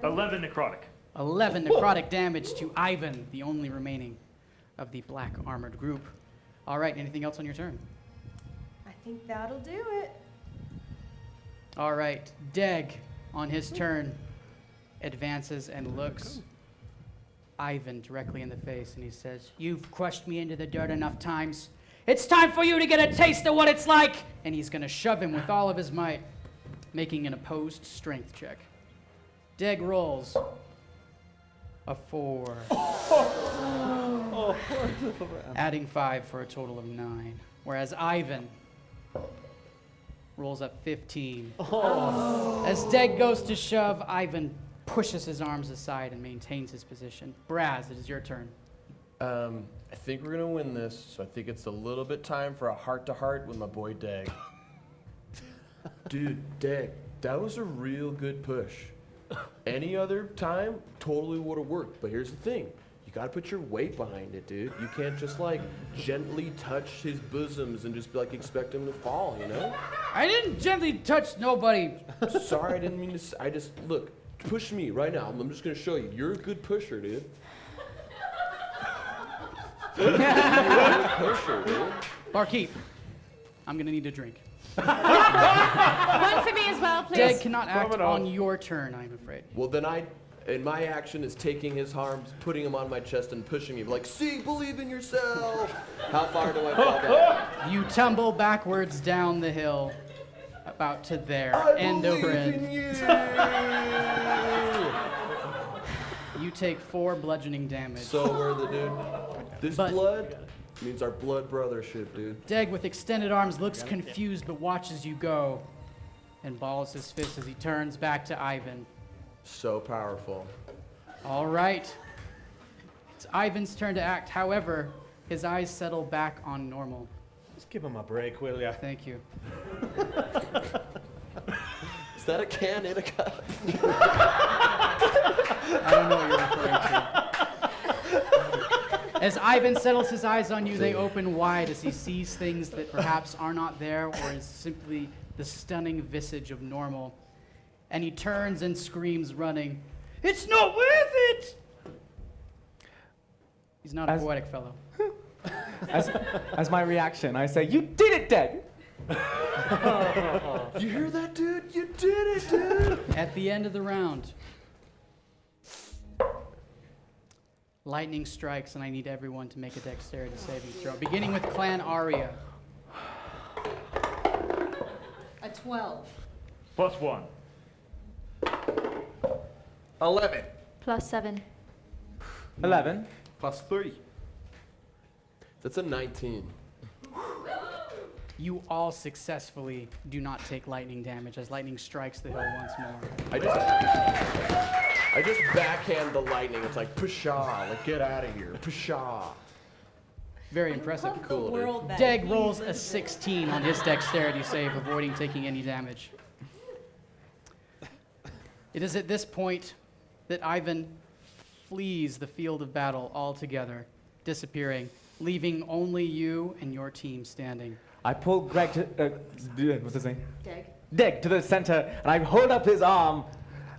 11 necrotic. 11 necrotic damage to Ivan, the only remaining of the black armored group. All right, anything else on your turn? I think that'll do it. All right, Deg, on his turn, advances and looks Ivan directly in the face, and he says, "You've crushed me into the dirt enough times. It's time for you to get a taste of what it's like!" And he's going to shove him with all of his might, making an opposed strength check. Deg rolls a 4. Adding 5 for a total of 9. Whereas Ivan rolls up 15. As Deg goes to shove, Ivan pushes his arms aside and maintains his position. Braz, it is your turn. I think we're gonna win this, so I think it's a little bit time for a heart-to-heart with my boy Deg. Dude, Deg, that was a real good push. Any other time, totally would have worked, but here's the thing. You gotta put your weight behind it, dude. You can't just like gently touch his bosoms and just like expect him to fall, you know? I didn't gently touch nobody. Sorry, I didn't mean to. I just, look, push me right now. I'm just gonna show you. You're a good pusher, dude. You're a good pusher, dude. Barkeep, I'm gonna need a drink. One for me as well, please. Deg cannot act on your turn, I'm afraid. Well, then and my action is taking his arms, putting him on my chest, and pushing me. Like, see, believe in yourself. How far do I fall back? You tumble backwards down the hill, about to there, end over end. You take 4 bludgeoning damage. So worth it, dude. This blood means our blood brothership, dude. Deg, with extended arms, looks confused but watches you go and balls his fist as he turns back to Ivan. So powerful. All right. It's Ivan's turn to act. However, his eyes settle back on normal. Just give him a break, will ya? Thank you. Is that a can in a cup? I don't know what you're referring to. As Ivan settles his eyes on you, they open wide as he sees things that perhaps are not there or is simply the stunning visage of normal. And he turns and screams, running, "It's not worth it!" He's not a poetic fellow. As my reaction, I say, "You did it, Deg!" You hear that, dude? You did it, dude! At the end of the round, lightning strikes, and I need everyone to make a dexterity saving throw, beginning with Clan Aria. A 12. +1. 11. +7. 11. +3. That's a 19. You all successfully do not take lightning damage as lightning strikes the hill once more. I just backhand the lightning. It's like, pshaw, like, get out of here. Pshaw. Very impressive. Cool, dude. Deg rolls a 16 on his dexterity save, avoiding taking any damage. It is at this point that Ivan flees the field of battle altogether, disappearing, leaving only you and your team standing. I pull Greg to, what's his name? Deg. Deg to the center, and I hold up his arm,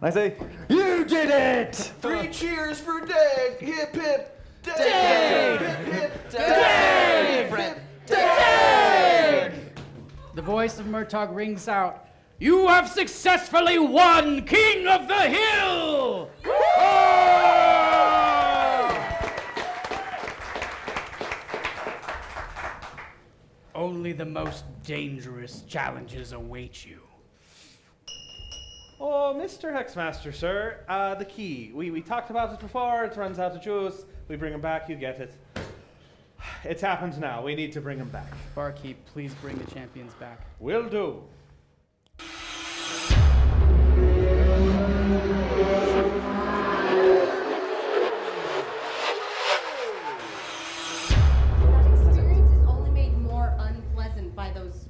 and I say, "You did it!" 3 cheers for Deg! Hip hip! Deg! Deg! Hip hip! Deg! Deg! Deg! The voice of Murtagh rings out, "You have successfully won King of the Hill!" Only the most dangerous challenges await you. Oh, Mr. Hexmaster, sir, the key. We talked about it before. It runs out of juice. We bring him back. You get it. It's happened now. We need to bring him back. Barkeep, please bring the champions back. Will do. Experience is only made more unpleasant by those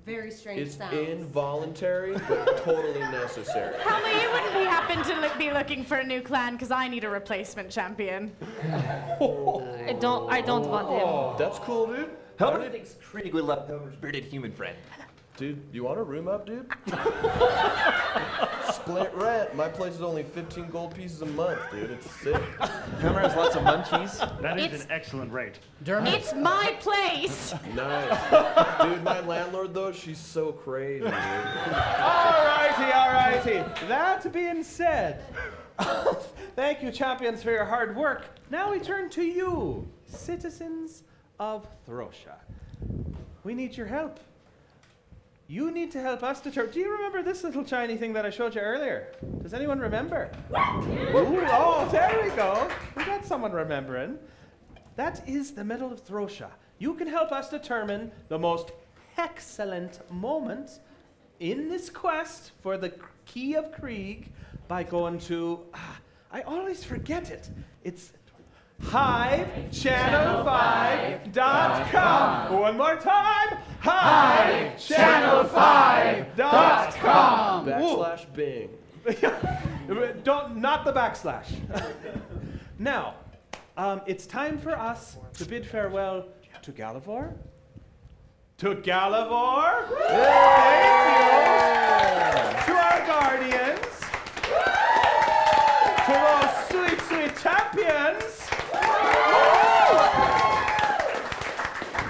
very strange It's sounds. involuntary, but totally necessary. Helmer, you wouldn't be happen to be looking for a new clan because I need a replacement champion. I don't want him. That's cool, dude. Helmer thinks Kreeg would love Helmer's bearded human friend. Dude, you want a room up, dude? Split rent. My place is only 15 gold pieces a month, dude. It's sick. Helmer has lots of munchies. That is an excellent rate. It's my place. Nice. Dude, my landlord, though, she's so crazy, dude. Alrighty. That being said, thank you, champions, for your hard work. Now we turn to you, citizens of Throsha. We need your help. You need to help us determine. Do you remember this little shiny thing that I showed you earlier? Does anyone remember? Ooh, oh, there we go. We got someone remembering. That is the Medal of Throsha. You can help us determine the most excellent moment in this quest for the Key of Kreeg by going to, I always forget it. It's HiveChannel5.com. One more time. HiveChannel5.com. /Bing. Not the backslash. Now, it's time for us to bid farewell to Galivor. To Galivor. Thank you. To our guardians. To those sweet, sweet champions.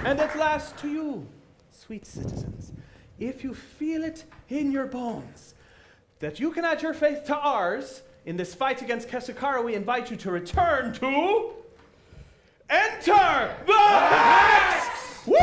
And at last to you, sweet citizens. If you feel it in your bones that you can add your faith to ours in this fight against Kesukara, we invite you to return to Enter the Hex! Woo!